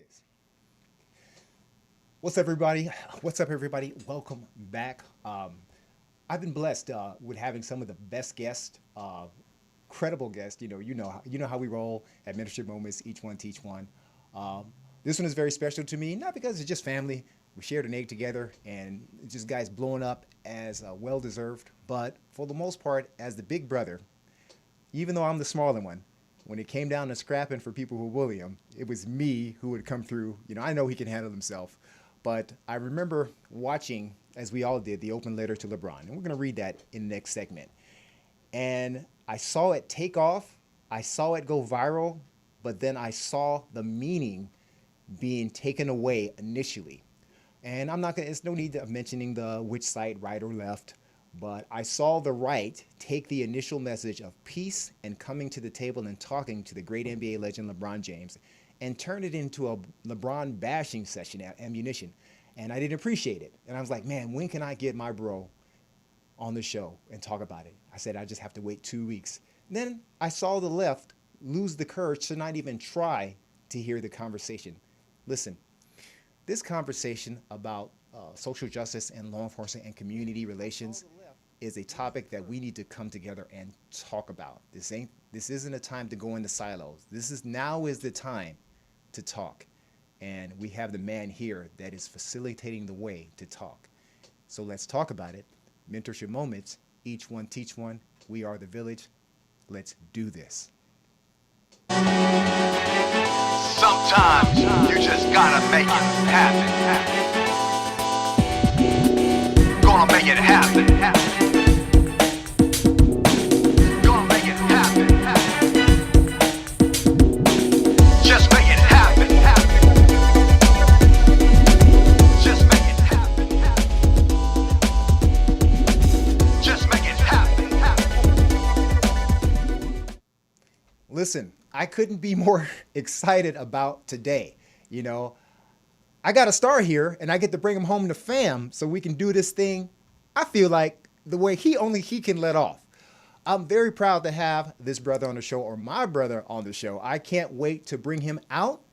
is. What's up, everybody? What's up, everybody? Welcome back. I've been blessed with having some of the best guests, credible guests. You know how we roll at Mentorship Moments. Each one teach one. This one is very special to me, not because it's just family. We shared an egg together, and it's just guys blowing up as well deserved. But for the most part, as the big brother, even though I'm the smaller one, when it came down to scrapping for people who bully him, it was me who would come through. I know he can handle himself. But I remember watching, as we all did, the open letter to Labron. And we're going to read that in the next segment. And I saw it take off. I saw it go viral. But then I saw the meaning being taken away initially. And I'm not going to, it's no need of mentioning the which side, right or left. But I saw the right take the initial message of peace and coming to the table and talking to the great NBA legend LeBron James and turn it into a LeBron bashing session at ammunition. And I didn't appreciate it. And I was like, man, when can I get my bro on the show and talk about it? I said, I just have to wait 2 weeks. And then I saw the left lose the courage to not even try to hear the conversation. Listen, this conversation about social justice and law enforcement and community relations is a topic that we need to come together and talk about. This isn't a time to go into silos. Now is the time to talk. And we have the man here that is facilitating the way to talk. So let's talk about it. Mentorship Moments, each one teach one. We are the village. Let's do this. Sometimes you just gotta make it happen. Gonna make it happen. Listen, I couldn't be more excited about today. I got a star here and I get to bring him home to fam so we can do this thing. I feel like the way he can let off. I'm very proud to have this brother on the show, or my brother on the show. I can't wait to bring him out.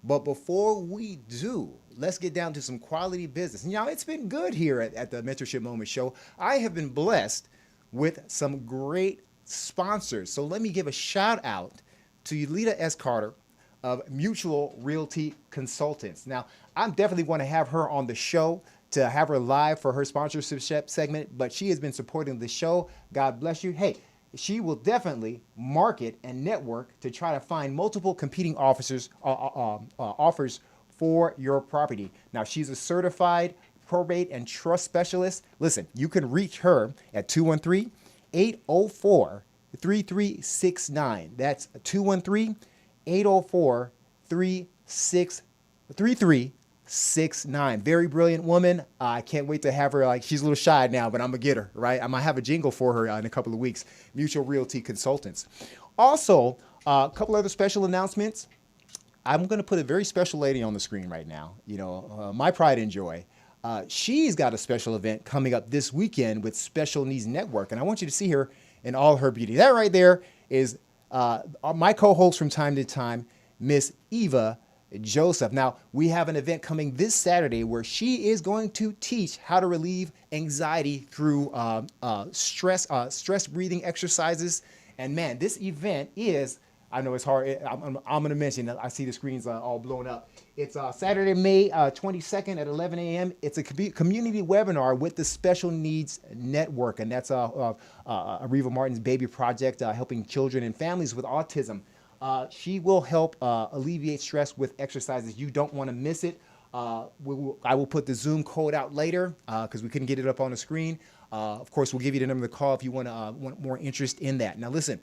But before we do, let's get down to some quality business. It's been good here at the Mentorship Moment show. I have been blessed with some great sponsors. So let me give a shout out to Yulita S. Carter of Mutual Realty Consultants. Now, I'm definitely going to have her on the show to have her live for her sponsorship segment, but she has been supporting the show. God bless you. Hey, she will definitely market and network to try to find multiple competing offers for your property. Now, she's a certified probate and trust specialist. Listen, you can reach her at 213-804-3369. That's 213-804-3369. Very brilliant woman. I can't wait to have her. She's a little shy now, but I'm going to get her, right? I'm going to have a jingle for her in a couple of weeks. Mutual Realty Consultants. Also, a couple other special announcements. I'm going to put a very special lady on the screen right now. My pride and joy. She's got a special event coming up this weekend with Special Needs Network, and I want you to see her in all her beauty. That right there is my co-host from time to time, Miss Eva Joseph. Now, we have an event coming this Saturday where she is going to teach how to relieve anxiety through stress breathing exercises. And man, this event is, I know it's hard. I'm going to mention, I see the screens all blown up. It's Saturday, May 22nd at 11 a.m. It's a community webinar with the Special Needs Network, and that's Areva Martin's baby project helping children and families with autism. She will help alleviate stress with exercises. You don't want to miss it. I will put the Zoom code out later because we couldn't get it up on the screen. Of course, we'll give you the number to call if you want more interest in that. Now, listen.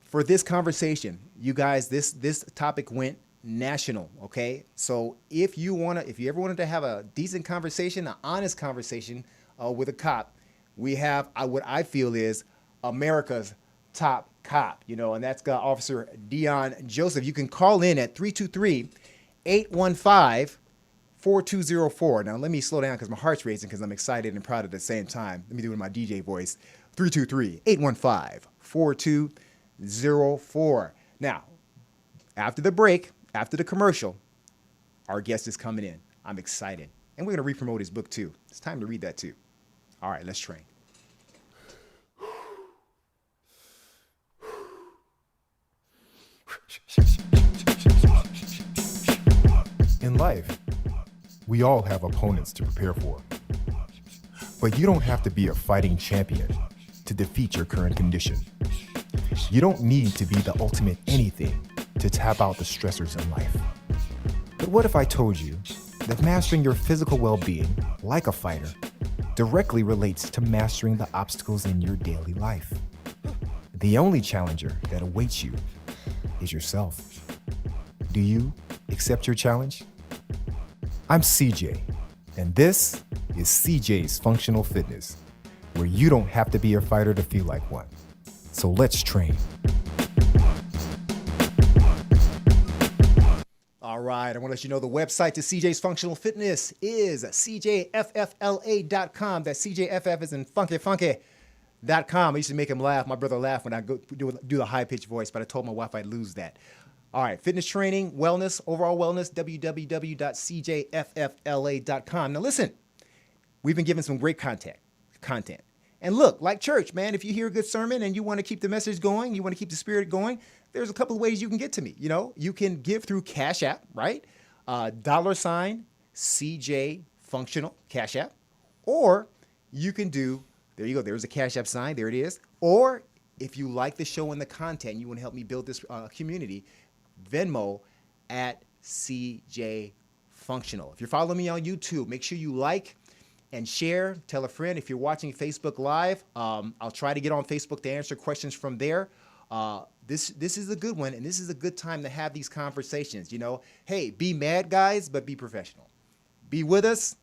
For this conversation, you guys, this topic went national, okay? So if you ever wanted to have a decent conversation, an honest conversation with a cop, we have what I feel is America's top cop, and that's Officer Deon Joseph. You can call in at 323-815-4204. Now, let me slow down because my heart's racing because I'm excited and proud at the same time. Let me do it in my DJ voice. 323-815-4204. Now, after the break, After the commercial, our guest is coming in. I'm excited. And we're going to re-promote his book too. It's time to read that too. All right, let's train. In life, we all have opponents to prepare for. But you don't have to be a fighting champion to defeat your current condition. You don't need to be the ultimate anything to tap out the stressors in life. But what if I told you that mastering your physical well-being, like a fighter, directly relates to mastering the obstacles in your daily life? The only challenger that awaits you is yourself. Do you accept your challenge? I'm CJ, and this is CJ's Functional Fitness, where you don't have to be a fighter to feel like one. So let's train. All right, I want to let you know the website to CJ's Functional Fitness is cjffla.com. That's CJFF as in funky.com. I used to make him laugh, my brother laugh when I go do the high-pitched voice, but I told my wife I'd lose that. All right, fitness training, wellness, overall wellness, www.cjffla.com. Now listen, we've been given some great content. And look, like church, man, if you hear a good sermon and you want to keep the message going, you want to keep the spirit going, there's a couple of ways you can get to me. You know, you can give through Cash App, right? $CJ Functional Cash App. Or you can do, there you go, there's a Cash App sign, there it is. Or if you like the show and the content, you want to help me build this community, Venmo at CJ Functional. If you're following me on YouTube, make sure you like and share. Tell a friend. If you're watching Facebook Live, I'll try to get on Facebook to answer questions from there. This is a good one, and this is a good time to have these conversations. You know, hey, be mad, guys, but be professional. Be with us,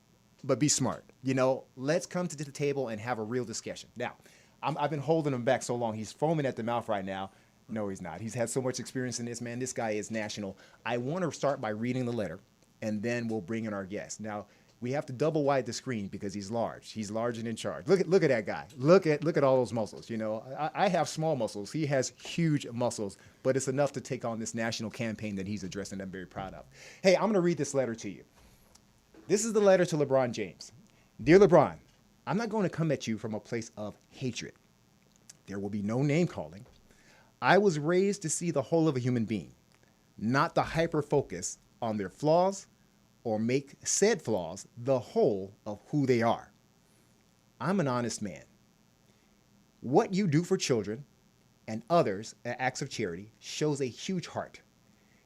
but be smart. You know, let's come to the table and have a real discussion. Now, I've been holding him back so long. He's foaming at the mouth right now. No, he's not. He's had so much experience in this, man. This guy is national. I want to start by reading the letter, and then we'll bring in our guest. Now, we have to double wide the screen because he's large. He's large and in charge. Look at that guy. Look at all those muscles. You know, I have small muscles. He has huge muscles, but it's enough to take on this national campaign that he's addressing that I'm very proud of. Hey, I'm going to read this letter to you. This is the letter to LeBron James. Dear LeBron, I'm not going to come at you from a place of hatred. There will be no name calling. I was raised to see the whole of a human being, not the hyper focus on their flaws or make said flaws the whole of who they are. I'm an honest man. What you do for children and others as acts of charity shows a huge heart.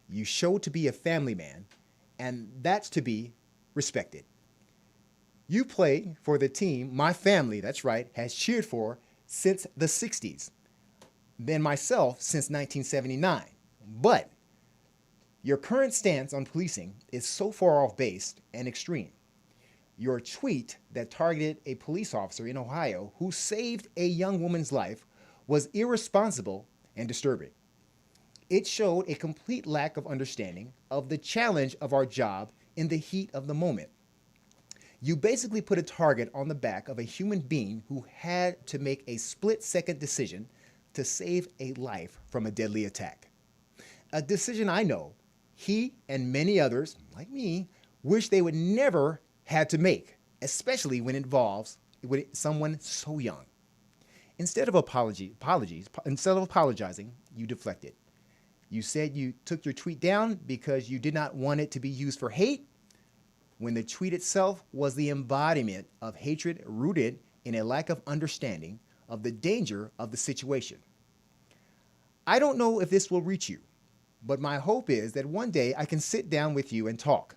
You show to be a family man, and that's to be respected. You play for the team my family, that's right, has cheered for since the 60s. Then myself since 1979. But your current stance on policing is so far off base and extreme. Your tweet that targeted a police officer in Ohio who saved a young woman's life was irresponsible and disturbing. It showed a complete lack of understanding of the challenge of our job in the heat of the moment. You basically put a target on the back of a human being who had to make a split-second decision to save a life from a deadly attack. A decision I know he and many others, like me, wish they would never had to make, especially when it involves someone so young. Instead of apologizing, you deflected. You said you took your tweet down because you did not want it to be used for hate, when the tweet itself was the embodiment of hatred rooted in a lack of understanding of the danger of the situation. I don't know if this will reach you, but my hope is that one day I can sit down with you and talk.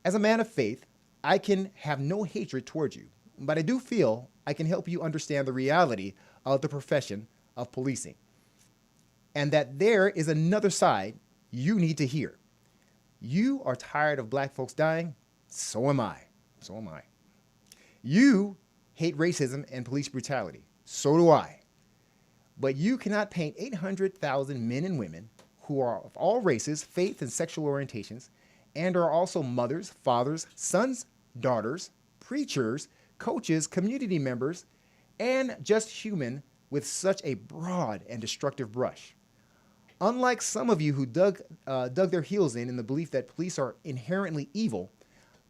As a man of faith, I can have no hatred towards you, but I do feel I can help you understand the reality of the profession of policing, and that there is another side you need to hear. You are tired of black folks dying. So am I. You hate racism and police brutality. So do I. But you cannot paint 800,000 men and women who are of all races, faith, and sexual orientations, and are also mothers, fathers, sons, daughters, preachers, coaches, community members, and just human with such a broad and destructive brush. Unlike some of you who dug their heels in the belief that police are inherently evil,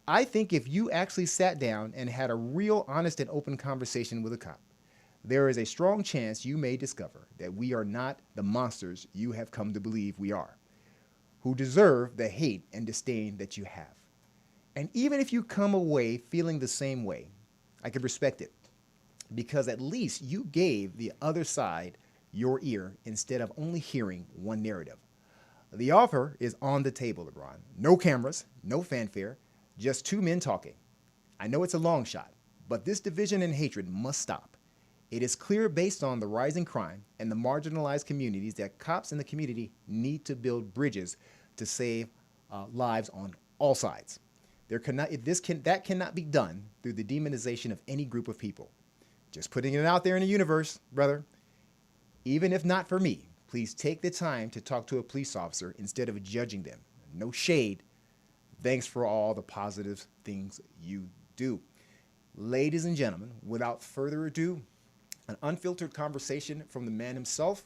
I think if you actually sat down and had a real, honest, and open conversation with a cop, there is a strong chance you may discover that we are not the monsters you have come to believe we are, who deserve the hate and disdain that you have. And even if you come away feeling the same way, I could respect it, because at least you gave the other side your ear instead of only hearing one narrative. The offer is on the table, Labron. No cameras, no fanfare, just two men talking. I know it's a long shot, but this division and hatred must stop. It is clear based on the rising crime and the marginalized communities that cops in the community need to build bridges to save lives on all sides. That cannot be done through the demonization of any group of people. Just putting it out there in the universe, brother. Even if not for me, please take the time to talk to a police officer instead of judging them. No shade. Thanks for all the positive things you do. Ladies and gentlemen, without further ado, an unfiltered conversation from the man himself,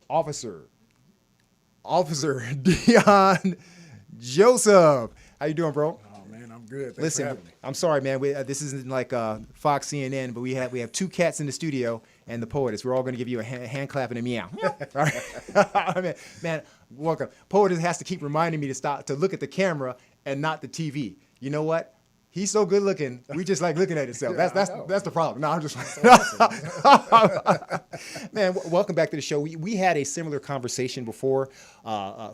Officer Deon Joseph. How you doing, bro? Oh man, I'm good. Thanks Listen, for having me. I'm sorry, man. This isn't like Fox CNN, but we have two cats in the studio and the poetess. We're all going to give you a hand clap and a meow. All right. man, welcome. Poetess has to keep reminding me to stop to look at the camera and not the TV. You know what? He's so good looking, we just like looking at himself. Yeah, That's the problem. No, I'm just man. Welcome back to the show. We had a similar conversation before a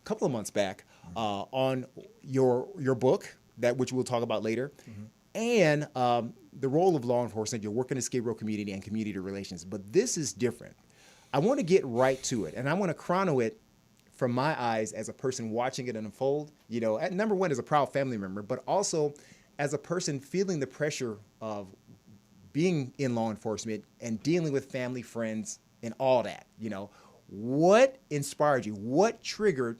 couple of months back on your book, which we'll talk about later, and the role of law enforcement. Your work in the Skid Row community and community relations. But this is different. I want to get right to it, and I want to chrono it from my eyes as a person watching it unfold, at number one as a proud family member, but also as a person feeling the pressure of being in law enforcement and dealing with family, friends, and all that. What inspired you? What triggered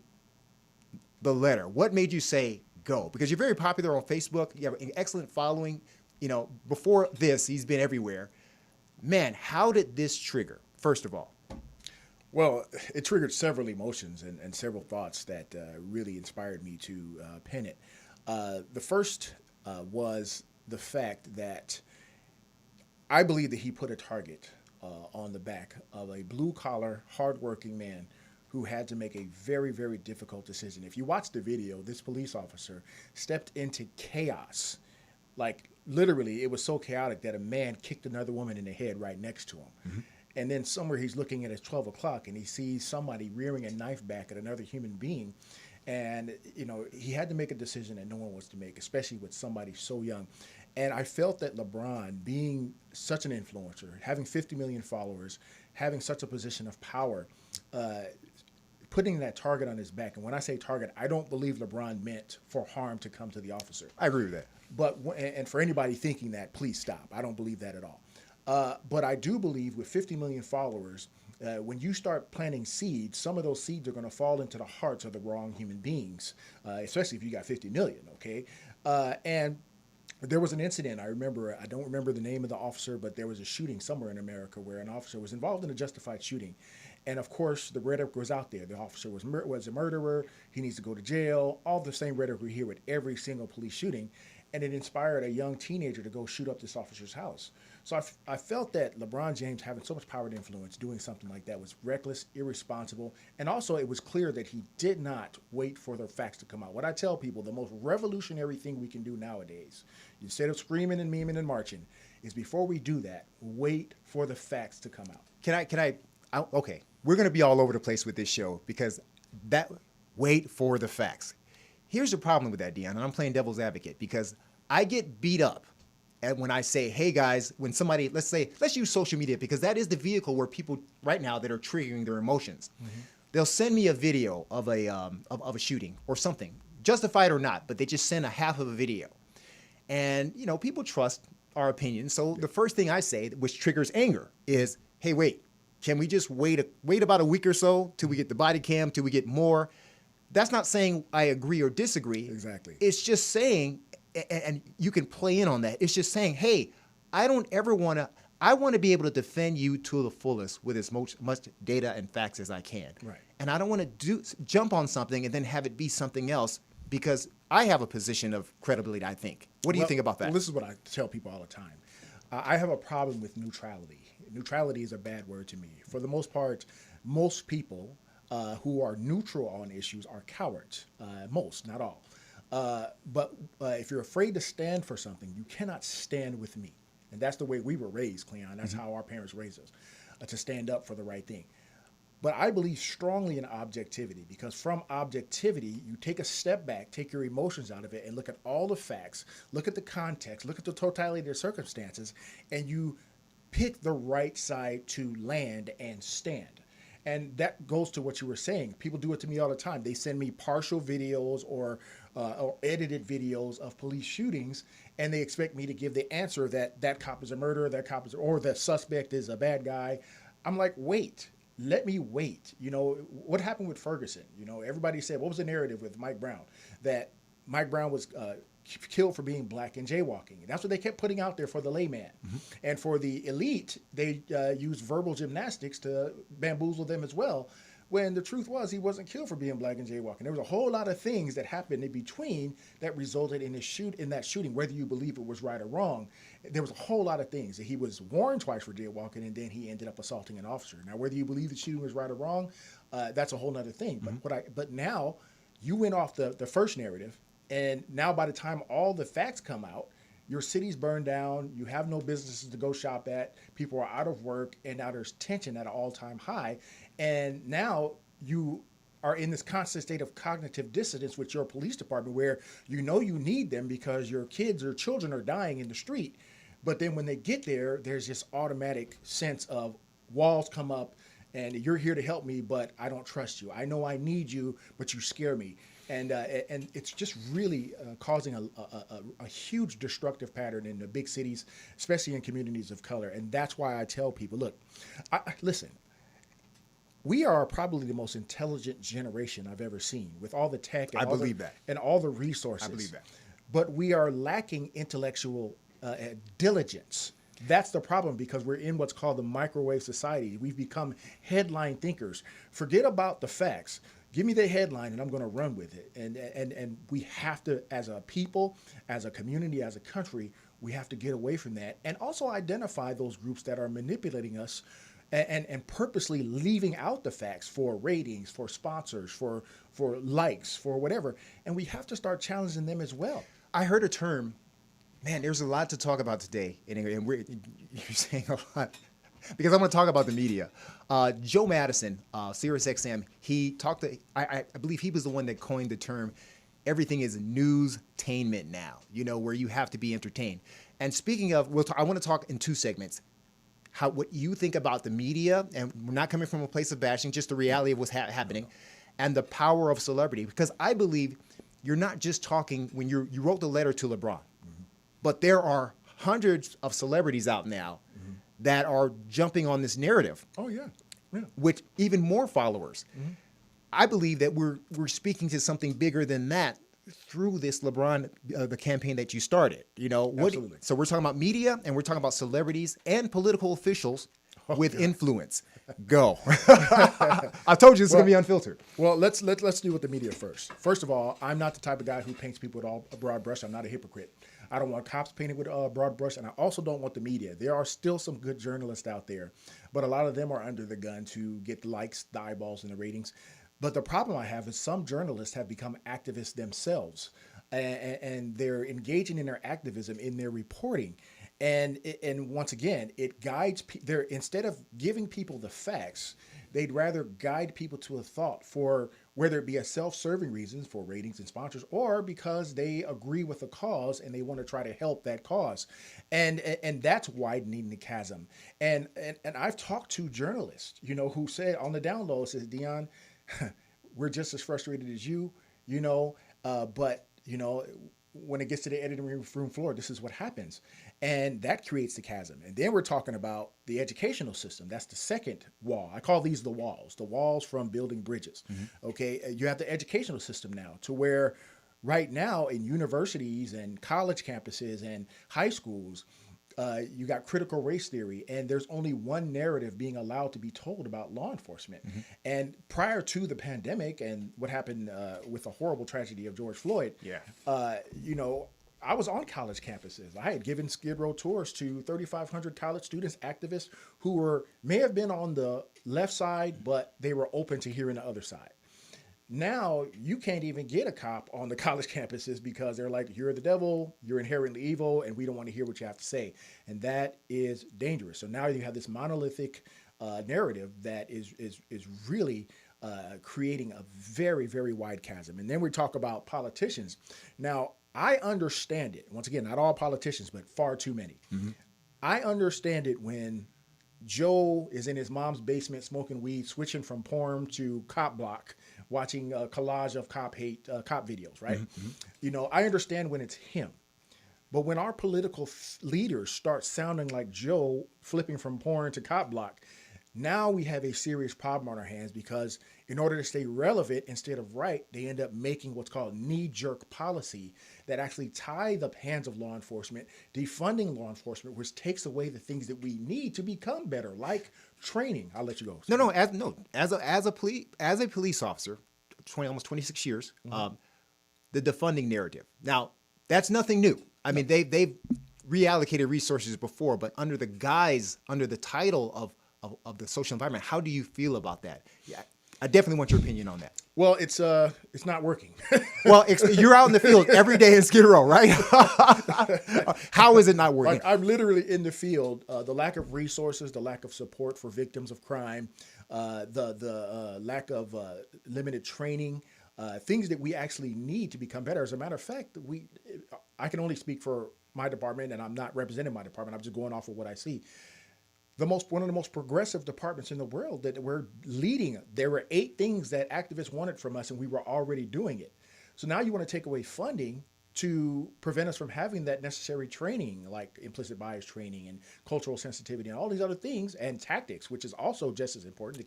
the letter? What made you say go? Because you're very popular on Facebook. You have an excellent following. Before this, he's been everywhere. Man, how did this trigger, first of all? Well, it triggered several emotions and several thoughts that really inspired me to pen it. The first was the fact that I believe that he put a target on the back of a blue-collar, hardworking man who had to make a very, very difficult decision. If you watch the video, this police officer stepped into chaos. Like, literally, it was so chaotic that a man kicked another woman in the head right next to him. Mm-hmm. And then somewhere he's looking at it's 12 o'clock and he sees somebody rearing a knife back at another human being. And, he had to make a decision that no one wants to make, especially with somebody so young. And I felt that Labron, being such an influencer, having 50 million followers, having such a position of power, putting that target on his back. And when I say target, I don't believe Labron meant for harm to come to the officer. I agree with that. But, and for anybody thinking that, please stop. I don't believe that at all. But I do believe with 50 million followers, when you start planting seeds, some of those seeds are going to fall into the hearts of the wrong human beings, especially if you got 50 million, okay? And there was an incident, I don't remember the name of the officer, but there was a shooting somewhere in America where an officer was involved in a justified shooting. And of course, the rhetoric was out there. The officer was a murderer, he needs to go to jail, all the same rhetoric we hear with every single police shooting. And it inspired a young teenager to go shoot up this officer's house. So I felt that LeBron James, having so much power and influence, doing something like that was reckless, irresponsible, and also it was clear that he did not wait for the facts to come out. What I tell people, the most revolutionary thing we can do nowadays, instead of screaming and memeing and marching, is before we do that, wait for the facts to come out. Okay, we're going to be all over the place with this show because wait for the facts. Here's the problem with that, Deon, and I'm playing devil's advocate because I get beat up when I say, hey guys, when somebody, let's use social media because that is the vehicle where people right now that are triggering their emotions. Mm-hmm. They'll send me a video of a shooting or something, justified or not, but they just send a half of a video. And, people trust our opinion. So the first thing I say, which triggers anger, is, hey, wait, can we just wait about a week or so till we get the body cam, till we get more? That's not saying I agree or disagree. Exactly. It's just saying, and you can play in on that. It's just saying, hey, I don't ever want to, I want to be able to defend you to the fullest with as much data and facts as I can. Right. And I don't want to jump on something and then have it be something else because I have a position of credibility, I think. What do you think about that? Well, this is what I tell people all the time. I have a problem with neutrality. Neutrality is a bad word to me. For the most part, most people who are neutral on issues are cowards. Most, not all. But if you're afraid to stand for something, you cannot stand with me. And that's the way we were raised, Cleon. That's how our parents raised us, to stand up for the right thing. But I believe strongly in objectivity because from objectivity, you take a step back, take your emotions out of it, and look at all the facts, look at the context, look at the totality of the circumstances, and you pick the right side to land and stand. And that goes to what you were saying. People do it to me all the time. They send me partial videos or edited videos of police shootings, and they expect me to give the answer that that cop is a murderer, that cop is, or the suspect is a bad guy. I'm like, wait, let me wait. You know, what happened with Ferguson? You know, everybody said, what was the narrative with Mike Brown? That Mike Brown was killed for being black and jaywalking. And that's what they kept putting out there for the layman. And for the elite, they used verbal gymnastics to bamboozle them as well, when the truth was he wasn't killed for being black and jaywalking. There was a whole lot of things that happened in between that resulted in that shooting, whether you believe it was right or wrong. There was a whole lot of things. He was warned twice for jaywalking, and then he ended up assaulting an officer. Now, whether you believe the shooting was right or wrong, that's a whole other thing. But now you went off the first narrative, and now by the time all the facts come out, your city's burned down, you have no businesses to go shop at, people are out of work, and now there's tension at an all-time high. And now you are in this constant state of cognitive dissonance with your police department where you know you need them because your kids or children are dying in the street. But then when they get there, there's this automatic sense of walls come up and you're here to help me, but I don't trust you. I know I need you, but you scare me. And it's just really causing a huge destructive pattern in the big cities, especially in communities of color. And that's why I tell people, look, listen, we are probably the most intelligent generation I've ever seen with all the tech and and all the resources. I believe that. But we are lacking intellectual diligence. That's the problem because we're in what's called the microwave society. We've become headline thinkers. Forget about the facts. Give me the headline and I'm going to run with it. And we have to, as a people, as a community, as a country, we have to get away from that and also identify those groups that are manipulating us and purposely leaving out the facts for ratings, for sponsors, for likes, for whatever. And we have to start challenging them as well. I heard a term, man, there's a lot to talk about today. And you're saying a lot. Because I'm going to talk about the media. Joe Madison, SiriusXM, he talked to, I believe he was the one that coined the term, everything is newstainment now, you know, where you have to be entertained. And speaking of, I want to talk in two segments. What you think about the media, and we're not coming from a place of bashing, just the reality of what's happening, and the power of celebrity. Because I believe you're not just talking, when you wrote the letter to Labron, but there are hundreds of celebrities out now that are jumping on this narrative. Oh, yeah. With even more followers. I believe that we're speaking to something bigger than that through this LeBron, the campaign that you started. You know, Absolutely. So we're talking about media and we're talking about celebrities and political officials with influence. Go. I told you this is going to be unfiltered. Well, let's deal with the media first. First of all, I'm not the type of guy who paints people with a broad brush. I'm not a hypocrite. I don't want cops painted with a broad brush, and I also don't want the media. There are still some good journalists out there, but a lot of them are under the gun to get the likes, the eyeballs, and the ratings. But the problem I have is some journalists have become activists themselves, and they're engaging in their activism in their reporting. And once again, it guides. Instead of giving people the facts, they'd rather guide people to a thought for whether it be a self-serving reasons for ratings and sponsors, or because they agree with the cause and they want to try to help that cause, and that's widening the chasm. And I've talked to journalists, you know, who said on the down low, says, Deon, we're just as frustrated as you, you know, but you know, when it gets to the editing room floor, this is what happens. And that creates the chasm. And then we're talking about the educational system. That's the second wall. I call these the walls from building bridges. Okay. You have the educational system now to where right now in universities and college campuses and high schools, You got critical race theory, and there's only one narrative being allowed to be told about law enforcement. And prior to the pandemic and what happened with the horrible tragedy of George Floyd, you know, I was on college campuses. I had given Skid Row tours to 3,500 college students, activists who may have been on the left side, but they were open to hearing the other side. Now you can't even get a cop on the college campuses because they're like, you're the devil, you're inherently evil, and we don't want to hear what you have to say. And that is dangerous. So now you have this monolithic narrative that is really creating a very, very wide chasm. And then we talk about politicians. Now, I understand it. Once again, not all politicians, but far too many. I understand it when Joe is in his mom's basement smoking weed, switching from porn to cop block, watching a collage of cop videos, right? You know, I understand when it's him. But when our political leaders start sounding like Joe, flipping from porn to cop block, now we have a serious problem on our hands because in order to stay relevant instead of right, they end up making what's called knee-jerk policy that actually tie the hands of law enforcement, defunding law enforcement, which takes away the things that we need to become better, like training. I'll let you go. As a police officer, almost 26 years, the defunding narrative. Now, that's nothing new. I mean, they've reallocated resources before, but under the title of the social environment, how do you feel about that? Yeah, I definitely want your opinion on that. Well, it's not working. Well, you're out in the field every day in Skid Row, right? How is it not working? Like, I'm literally in the field. The lack of resources, the lack of support for victims of crime, the lack of limited training, things that we actually need to become better. As a matter of fact, I can only speak for my department, and I'm not representing my department. I'm just going off of what I see. One of the most progressive departments in the world that we're leading. There were 8 things that activists wanted from us, and we were already doing it. So now you want to take away funding to prevent us from having that necessary training, like implicit bias training and cultural sensitivity and all these other things, and tactics, which is also just as important.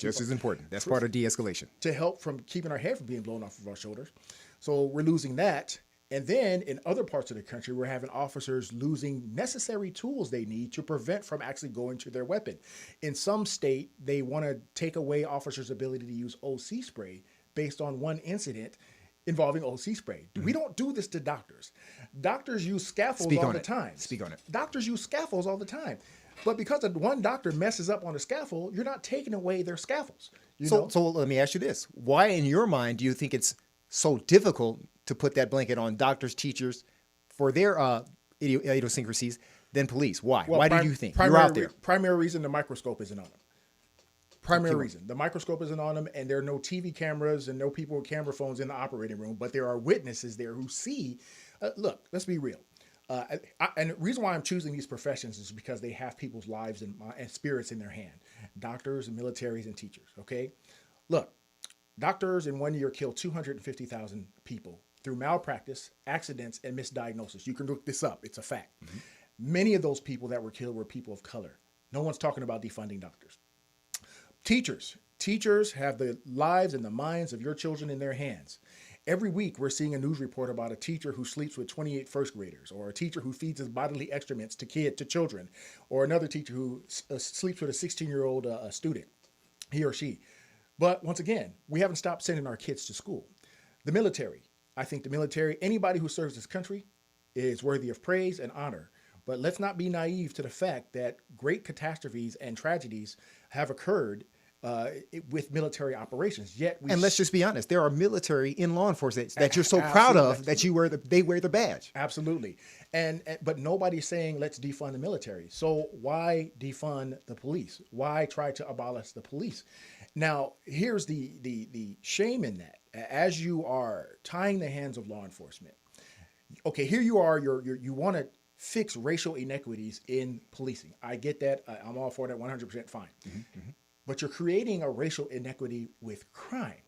That's part of de-escalation. To help from keeping our head from being blown off of our shoulders. So we're losing that. And then in other parts of the country, we're having officers losing necessary tools they need to prevent from actually going to their weapon. In some state, they want to take away officers' ability to use OC spray based on one incident involving OC spray. We don't do this to doctors. Doctors use scaffolds all the time. Speak on it. Doctors use scaffolds all the time. But because one doctor messes up on a scaffold, you're not taking away their scaffolds. So let me ask you this. Why, in your mind, do you think it's so difficult to put that blanket on doctors, teachers, for their idiosyncrasies than police? Why? Well, Why do you think? You're out there. Primary reason, the microscope isn't on them. Primary reason. The microscope isn't on them, and there are no TV cameras and no people with camera phones in the operating room, but there are witnesses there who see. Look, let's be real. And the reason why I'm choosing these professions is because they have people's lives and spirits in their hand. Doctors and militaries and teachers, okay? Look, doctors in 1 year killed 250,000 people through malpractice, accidents, and misdiagnosis. You can look this up. It's a fact. Many of those people that were killed were people of color. No one's talking about defunding doctors. Teachers have the lives and the minds of your children in their hands. Every week, we're seeing a news report about a teacher who sleeps with 28 first graders, or a teacher who feeds his bodily excrements to children, or another teacher who sleeps with a 16-year-old student, he or she. But once again, we haven't stopped sending our kids to school. The military, I think the military, anybody who serves this country is worthy of praise and honor. But let's not be naive to the fact that great catastrophes and tragedies have occurred with military operations. And let's just be honest, there are military in law enforcement that you're so proud of that they wear the badge. Absolutely. But nobody's saying let's defund the military. So why defund the police? Why try to abolish the police? Now, here's the shame in that. As you are tying the hands of law enforcement, okay, here you are, you want to fix racial inequities in policing. I get that. I'm all for that, 100% fine. But you're creating a racial inequity with crime,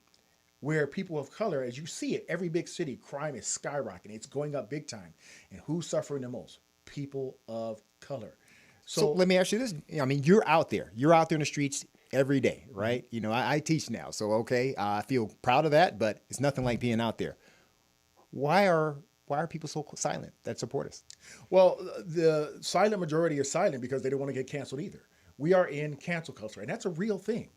where people of color, as you see it, every big city, crime is skyrocketing. It's going up big time. And who's suffering the most? People of color. So let me ask you this. I mean, you're out there in the streets every day, right? You know, I teach now, so okay, I feel proud of that, but it's nothing like being out there. Why are why are people so silent that support us? Well, the silent majority is silent because they don't want to get canceled either. We are in cancel culture, and that's a real thing.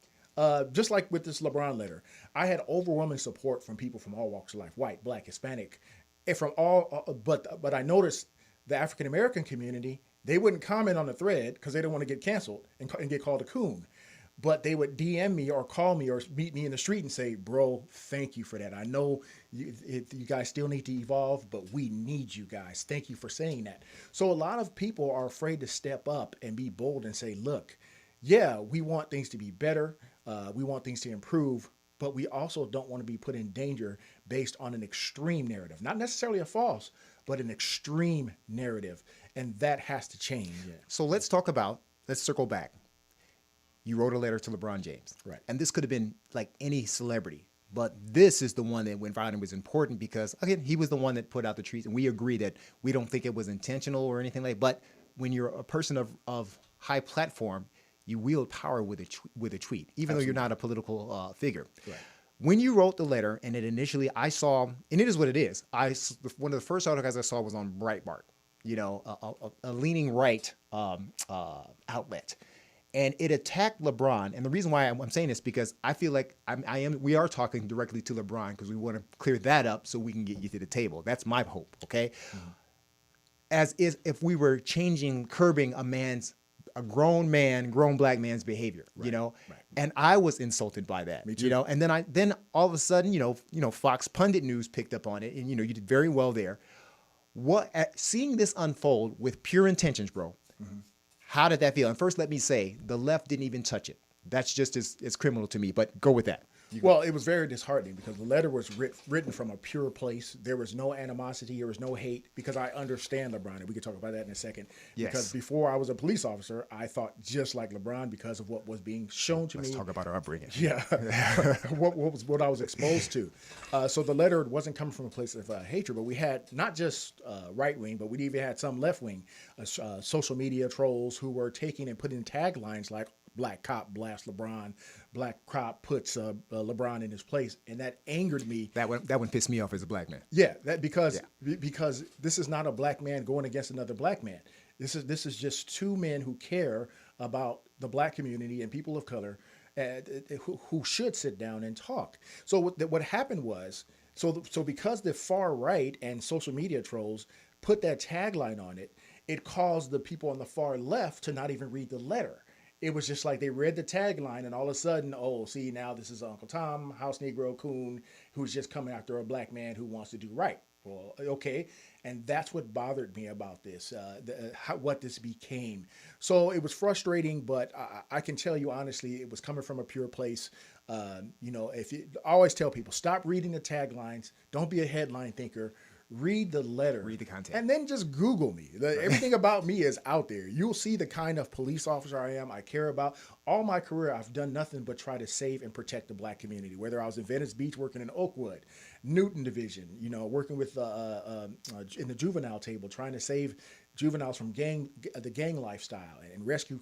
Just like with this LeBron letter, I had overwhelming support from people from all walks of life, white, black, Hispanic, and from all. But I noticed the African American community, they wouldn't comment on the thread because they don't want to get canceled and get called a coon. But they would DM me or call me or meet me in the street and say, bro, thank you for that. I know you guys still need to evolve, but we need you guys. Thank you for saying that. So a lot of people are afraid to step up and be bold and say, look, yeah, we want things to be better. We want things to improve, but we also don't want to be put in danger based on an extreme narrative, not necessarily a false, but an extreme narrative. And that has to change. Yeah. So let's circle back. You wrote a letter to LeBron James. Right. And this could have been like any celebrity. But this is the one that when Rodman was important because, again, he was the one that put out the tweets. And we agree that we don't think it was intentional or anything like that. But when you're a person of high platform, you wield power with a tweet, even Absolutely. Though you're not a political figure. Right. When you wrote the letter, and it initially I saw, and it is what it is. One of the first articles I saw was on Breitbart, a leaning right outlet. And it attacked LeBron. And the reason why I'm saying this because I feel like we are talking directly to LeBron because we want to clear that up so we can get you to the table. That's my hope, okay? Mm-hmm. As is if we were curbing a grown black man's behavior, right. Right. And I was insulted by that, Me too. And then all of a sudden, Fox Pundit News picked up on it, and you did very well there. Seeing this unfold with pure intentions, bro. Mm-hmm. How did that feel? And first, let me say, the left didn't even touch it. That's just as criminal to me, but go with that. Well, it was very disheartening because the letter was written from a pure place. There was no animosity. There was no hate because I understand LeBron, and we could talk about that in a second. Yes. Because before I was a police officer, I thought just like LeBron because of what was being shown to me. Let's talk about our upbringing. Yeah, what I was exposed to. So the letter wasn't coming from a place of hatred, but we had not just right wing, but we even had some left wing social media trolls who were taking and putting taglines like "Black cop blasts LeBron," "Black cop puts LeBron in his place," and that angered me. That one pissed me off as a black man. Yeah, because this is not a black man going against another black man. This is just two men who care about the black community and people of color, who should sit down and talk. So what happened was so because the far right and social media trolls put that tagline on it, it caused the people on the far left to not even read the letter. It was just like they read the tagline and all of a sudden, oh, see, now this is Uncle Tom, House Negro Coon, who's just coming after a black man who wants to do right. Well, okay. And that's what bothered me about this, what this became. So it was frustrating, but I can tell you honestly, it was coming from a pure place. I always tell people, stop reading the taglines. Don't be a headline thinker. Read the letter. Read the content. And then just Google me. Everything about me is out there. You'll see the kind of police officer I am, I care about. All my career, I've done nothing but try to save and protect the black community, whether I was in Venice Beach working in Oakwood, Newton Division, working with in the juvenile table, trying to save juveniles from the gang lifestyle and rescue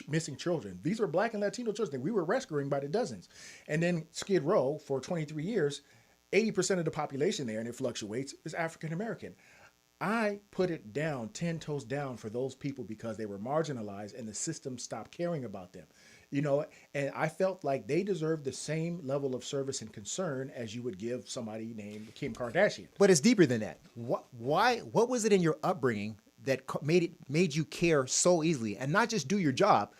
missing children. These were black and Latino children that we were rescuing by the dozens. And then Skid Row for 23 years, 80% of the population there, and it fluctuates, is African American. I put it down, 10 toes down for those people because they were marginalized and the system stopped caring about them. And I felt like they deserved the same level of service and concern as you would give somebody named Kim Kardashian. But it's deeper than that. What was it in your upbringing that made you care so easily and not just do your job,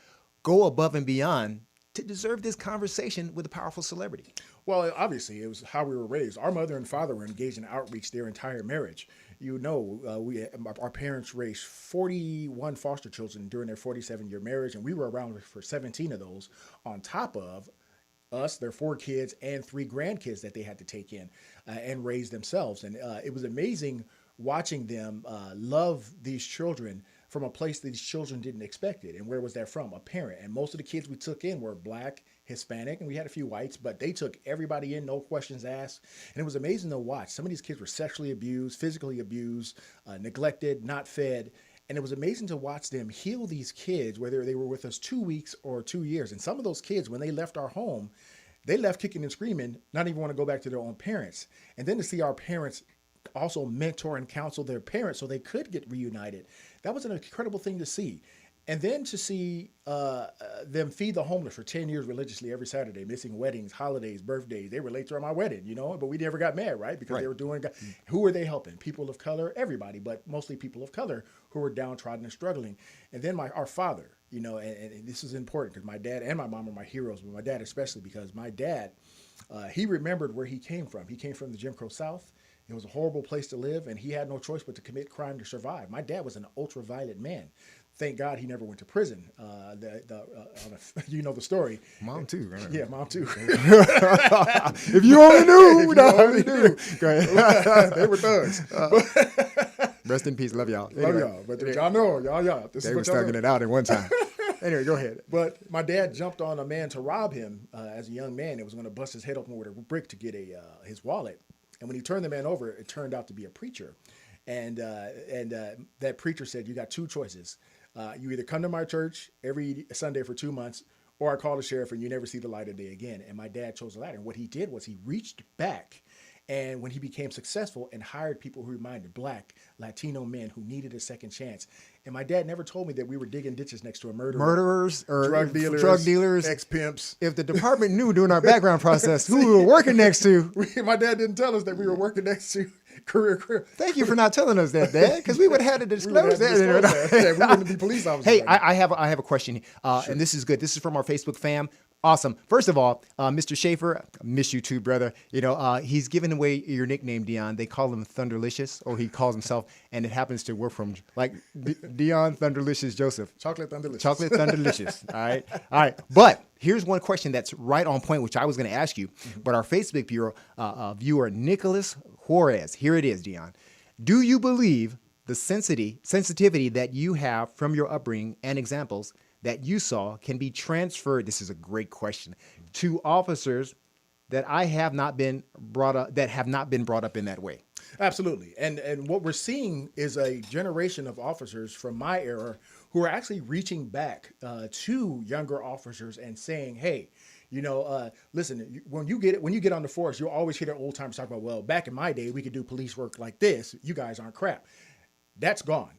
go above and beyond to deserve this conversation with a powerful celebrity? Well, obviously, it was how we were raised. Our mother and father were engaged in outreach their entire marriage. Our parents raised 41 foster children during their 47-year marriage, and we were around for 17 of those, on top of us, their 4 kids, and 3 grandkids that they had to take in and raise themselves. And it was amazing watching them love these children from a place that these children didn't expect it. And where was that from? A parent. And most of the kids we took in were black, Hispanic, and we had a few whites, but they took everybody in, no questions asked. And it was amazing to watch. Some of these kids were sexually abused, physically abused, neglected, not fed. And it was amazing to watch them heal these kids, whether they were with us 2 weeks or 2 years. And some of those kids, when they left our home, they left kicking and screaming, not even want to go back to their own parents. And then to see our parents also mentor and counsel their parents so they could get reunited. That was an incredible thing to see. And then to see them feed the homeless for 10 years religiously every Saturday, missing weddings, holidays, birthdays. They were late to my wedding, but we never got mad, right? Because they were doing, who were they helping? People of color, everybody, but mostly people of color who were downtrodden and struggling. And then our father, and this is important because my dad and my mom are my heroes, but my dad especially, because my dad, he remembered where he came from. He came from the Jim Crow South. It was a horrible place to live, and he had no choice but to commit crime to survive. My dad was an ultra-violent man. Thank God he never went to prison. You know the story. Mom too, right? Yeah, mom too. If you only knew. Go ahead. They were thugs. Rest in peace. Love y'all. Love y'all. But y'all know, y'all. They were thugging it out at one time. Anyway, go ahead. But my dad jumped on a man to rob him as a young man. It was going to bust his head open with a brick to get his wallet. And when he turned the man over, it turned out to be a preacher. And that preacher said, you got two choices. You either come to my church every Sunday for 2 months, or I call the sheriff and you never see the light of day again. And my dad chose the latter. And what he did was he reached back, and when he became successful and hired people who reminded Black, Latino men who needed a second chance. And my dad never told me that we were digging ditches next to a murderers or drug dealers, ex-pimps. If the department knew during our background process who we were working next to. My dad didn't tell us that we were working next to career. Thank you for not telling us that, Dad, because we would have had to disclose that. Yeah, we wouldn't be police officers. Hey, I have a question, and this is good. This is from our Facebook fam. Awesome. First of all, Mr. Schaefer, I miss you too, brother. He's given away your nickname, Deon. They call him Thunderlicious, or he calls himself, and it happens to work from like Deon Thunderlicious Joseph. Chocolate Thunderlicious. Chocolate Thunderlicious. All right. But here's one question that's right on point, which I was going to ask you. But our Facebook viewer, Nicholas Juarez, here it is, Deon. Do you believe the sensitivity that you have from your upbringing and examples that you saw can be transferred, this is a great question, to officers that have not been brought up in that way? Absolutely. And what we're seeing is a generation of officers from my era who are actually reaching back to younger officers and saying, hey, listen, when you get on the force, you'll always hear the old timers talk about, well, back in my day, we could do police work like this. You guys aren't crap. That's gone.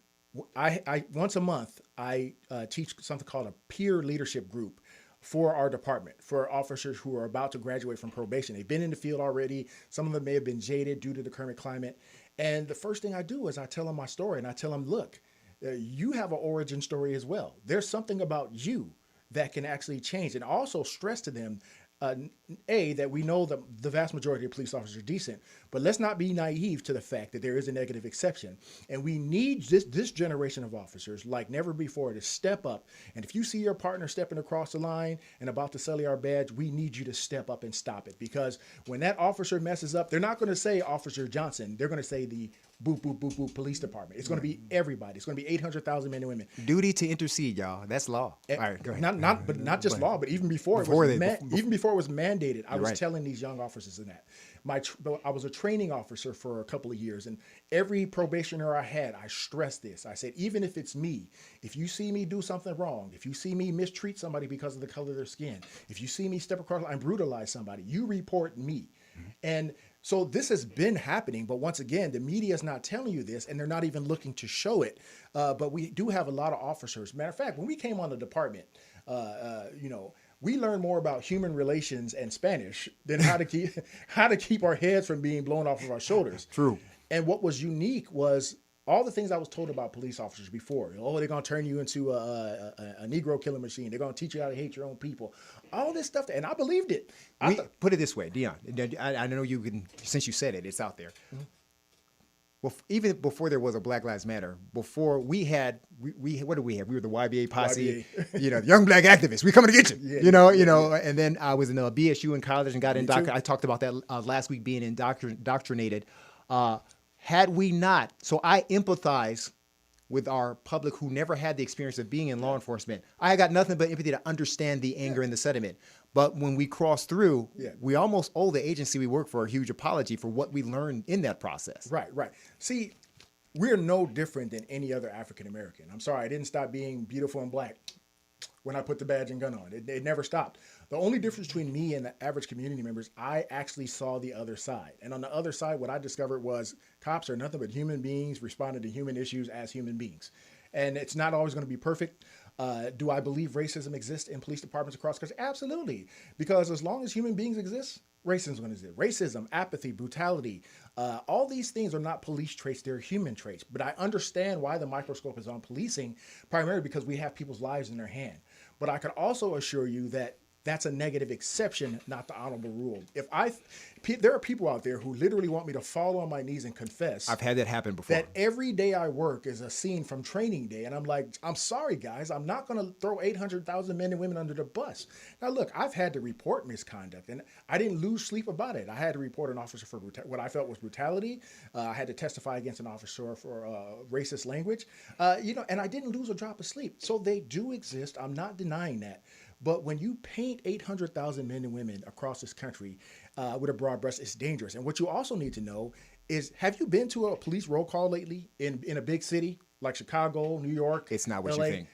I once a month, I teach something called a peer leadership group for our department, for officers who are about to graduate from probation. They've been in the field already. Some of them may have been jaded due to the current climate. And the first thing I do is I tell them my story, and I tell them, look, you have an origin story as well. There's something about you that can actually change. And also stress to them, that we know that the vast majority of police officers are decent, but let's not be naive to the fact that there is a negative exception. And we need this generation of officers like never before to step up. And if you see your partner stepping across the line and about to sell you our badge, we need you to step up and stop it. Because when that officer messes up, they're not going to say Officer Johnson. They're going to say the boop, boop, boop, boop police department. It's going to be everybody. It's going to be 800,000 men and women. Duty to intercede, y'all. That's law. All right, go ahead. Not just law, but even before it was mandated, I was telling these young officers that. I was a training officer for a couple of years, and every probationer I had, I stressed this. I said, even if it's me, if you see me do something wrong, if you see me mistreat somebody because of the color of their skin, if you see me step across the line and brutalize somebody, you report me. Mm-hmm. And so this has been happening, but once again, the media is not telling you this, and they're not even looking to show it. But we do have a lot of officers. Matter of fact, when we came on the department, we learned more about human relations and Spanish than how to keep our heads from being blown off of our shoulders. True. And what was unique was all the things I was told about police officers before. Oh, they're going to turn you into a Negro killing machine. They're going to teach you how to hate your own people. All this stuff. And I believed it. Put it this way, Deon. I know you can, since you said it, it's out there. Mm-hmm. Well, even before there was a Black Lives Matter, before we had, what did we have? We were the YBA posse, young black activists. We coming to get you, And then I was in a BSU in college and got indoctrinated. I talked about that last week, being indoctrinated. Had we not, so I empathize with our public who never had the experience of being in law enforcement. I got nothing but empathy to understand the anger and the sentiment. But when we cross through, we almost owe the agency we work for a huge apology for what we learned in that process. Right. See, we're no different than any other African American. I'm sorry, I didn't stop being beautiful and black. when I put the badge and gun on. It never stopped. The only difference between me and the average community members, I actually saw the other side. And on the other side, what I discovered was cops are nothing but human beings responding to human issues as human beings. And it's not always going to be perfect. Do I believe racism exists in police departments across the country? Absolutely. Because as long as human beings exist, racism is going to exist. Racism, apathy, brutality, all these things are not police traits, they're human traits. But I understand why the microscope is on policing, primarily because we have people's lives in their hand. But I can also assure you that that's a negative exception, not the honorable rule. There are people out there who literally want me to fall on my knees and confess. I've had that happen before. That every day I work is a scene from training day. And I'm like, I'm sorry, guys. I'm not going to throw 800,000 men and women under the bus. Now, look, I've had to report misconduct, and I didn't lose sleep about it. I had to report an officer for what I felt was brutality. I had to testify against an officer for racist language. And I didn't lose a drop of sleep. So they do exist. I'm not denying that. But when you paint 800,000 men and women across this country with a broad brush, it's dangerous. And what you also need to know is, have you been to a police roll call lately in a big city like Chicago, New York? It's not what LA? you think.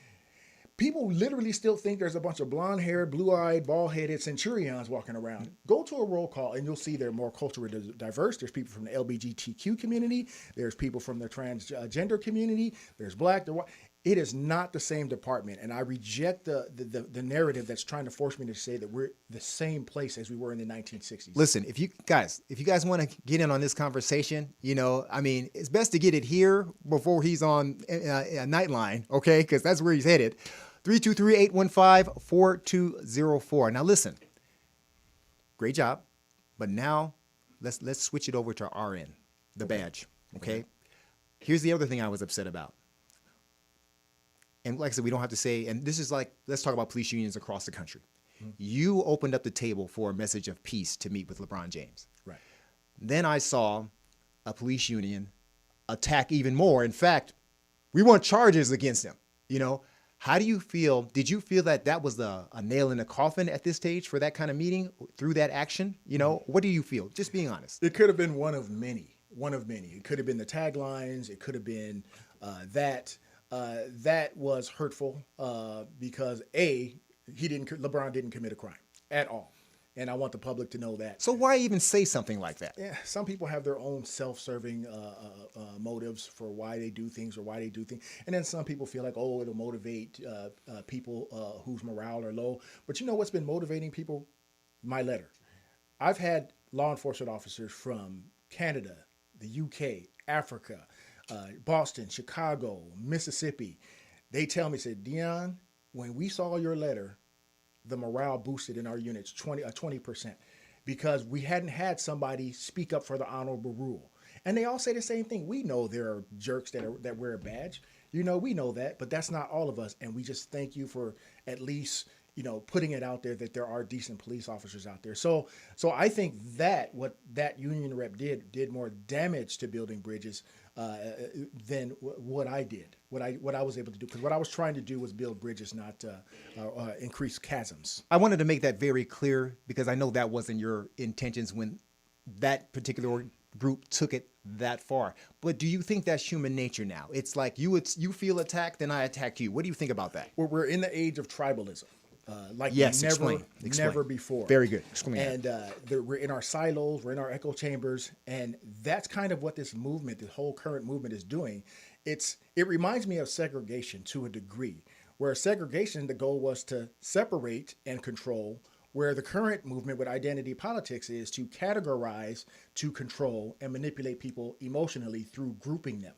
People literally still think there's a bunch of blonde-haired, blue-eyed, bald-headed centurions walking around. Go to a roll call and you'll see they're more culturally diverse. There's people from the LGBTQ community. There's people from the transgender community. There's black, there's white. It is not the same department, and I reject the narrative that's trying to force me to say that we're the same place as we were in the 1960s. Listen, if you guys want to get in on this conversation, it's best to get it here before he's on a Nightline, okay? Because that's where he's headed. 323-815-4204. Now listen, great job, but now let's switch it over to RN, the badge, okay? Here's the other thing I was upset about. And like I said, we don't have to say, and this is like, let's talk about police unions across the country. Mm-hmm. You opened up the table for a message of peace to meet with LeBron James. Right. Then I saw a police union attack even more. In fact, we want charges against them. How do you feel? Did you feel that was a nail in the coffin at this stage for that kind of meeting through that action? What do you feel? Just being honest. It could have been one of many. It could have been the taglines. It could have been that. That was hurtful because LeBron didn't commit a crime at all. And I want the public to know that. So why even say something like that? Yeah, some people have their own self-serving motives for why they do things or why they do things. And then some people feel like, it'll motivate people whose morale are low. But you know what's been motivating people? My letter. I've had law enforcement officers from Canada, the UK, Africa, Boston, Chicago, Mississippi. They tell me, said, Deon, when we saw your letter, the morale boosted in our units 20%, because we hadn't had somebody speak up for the honorable rule. And they all say the same thing. We know there are jerks that wear a badge. We know that, but that's not all of us. And we just thank you for at least putting it out there that there are decent police officers out there. So I think that what that union rep did more damage to building bridges than what I did, what I was able to do. Because what I was trying to do was build bridges, not increase chasms. I wanted to make that very clear because I know that wasn't your intentions when that particular group took it that far. But do you think that's human nature now? It's like you feel attacked, then I attack you. What do you think about that? We're in the age of tribalism. Yes, never explain. before. Very good. Explain. And we're in our silos, we're in our echo chambers, and that's kind of what this whole current movement is doing. It reminds me of segregation to a degree, where segregation, the goal was to separate and control, where the current movement with identity politics is to categorize, to control, and manipulate people emotionally through grouping them.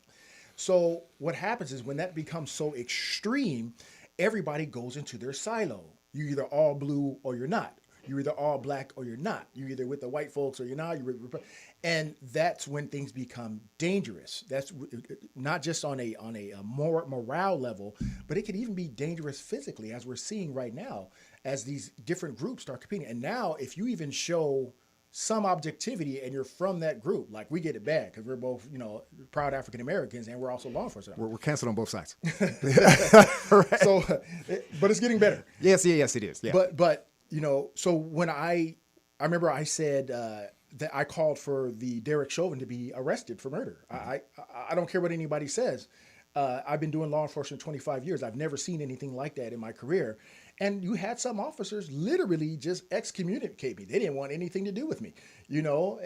So what happens is when that becomes so extreme, everybody goes into their silo. You're either all blue or you're not. You're either all black or you're not. You're either with the white folks or you're not. And that's when things become dangerous. That's not just on a more morale level, but it can even be dangerous physically, as we're seeing right now, as these different groups start competing. And now, if you even show some objectivity and you're from that group, like we get it bad because we're both, proud African Americans and we're also law enforcement. We're canceled on both sides. Right. So, but it's getting better. Yes, it is. Yeah. But so when I remember I said that I called for the Derek Chauvin to be arrested for murder. I don't care what anybody says. I've been doing law enforcement 25 years. I've never seen anything like that in my career. And you had some officers literally just excommunicate me. They didn't want anything to do with me, you know.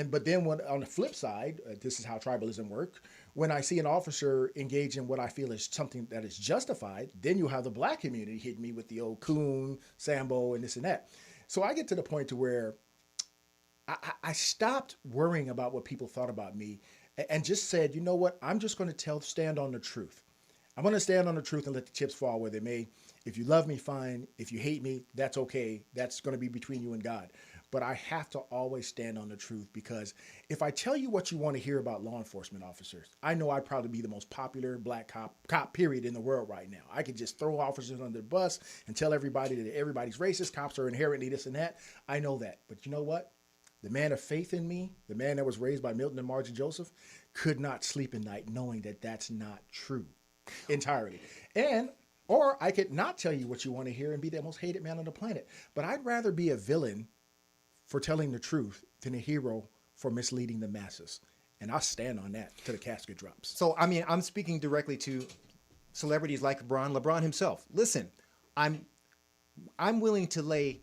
But then on the flip side, this is how tribalism works. When I see an officer engage in what I feel is something that is justified, then you have the black community hitting me with the old coon, Sambo, and this and that. So I get to the point to where I stopped worrying about what people thought about me and just said, you know what? I'm just going to stand on the truth. I'm going to stand on the truth and let the chips fall where they may. If you love me, fine. If you hate me, that's okay. That's going to be between you and God. But I have to always stand on the truth, because if I tell you what you want to hear about law enforcement officers, I know I'd probably be the most popular black cop period in the world right now. I could just throw officers under the bus and tell everybody that everybody's racist. Cops are inherently this and that. I know that. But you know what? The man of faith in me, the man that was raised by Milton and Margie Joseph, could not sleep at night knowing that that's not true entirely. Or I could not tell you what you want to hear and be the most hated man on the planet. But I'd rather be a villain for telling the truth than a hero for misleading the masses. And I'll stand on that till the casket drops. So, I mean, I'm speaking directly to celebrities like LeBron himself. Listen, I'm willing to lay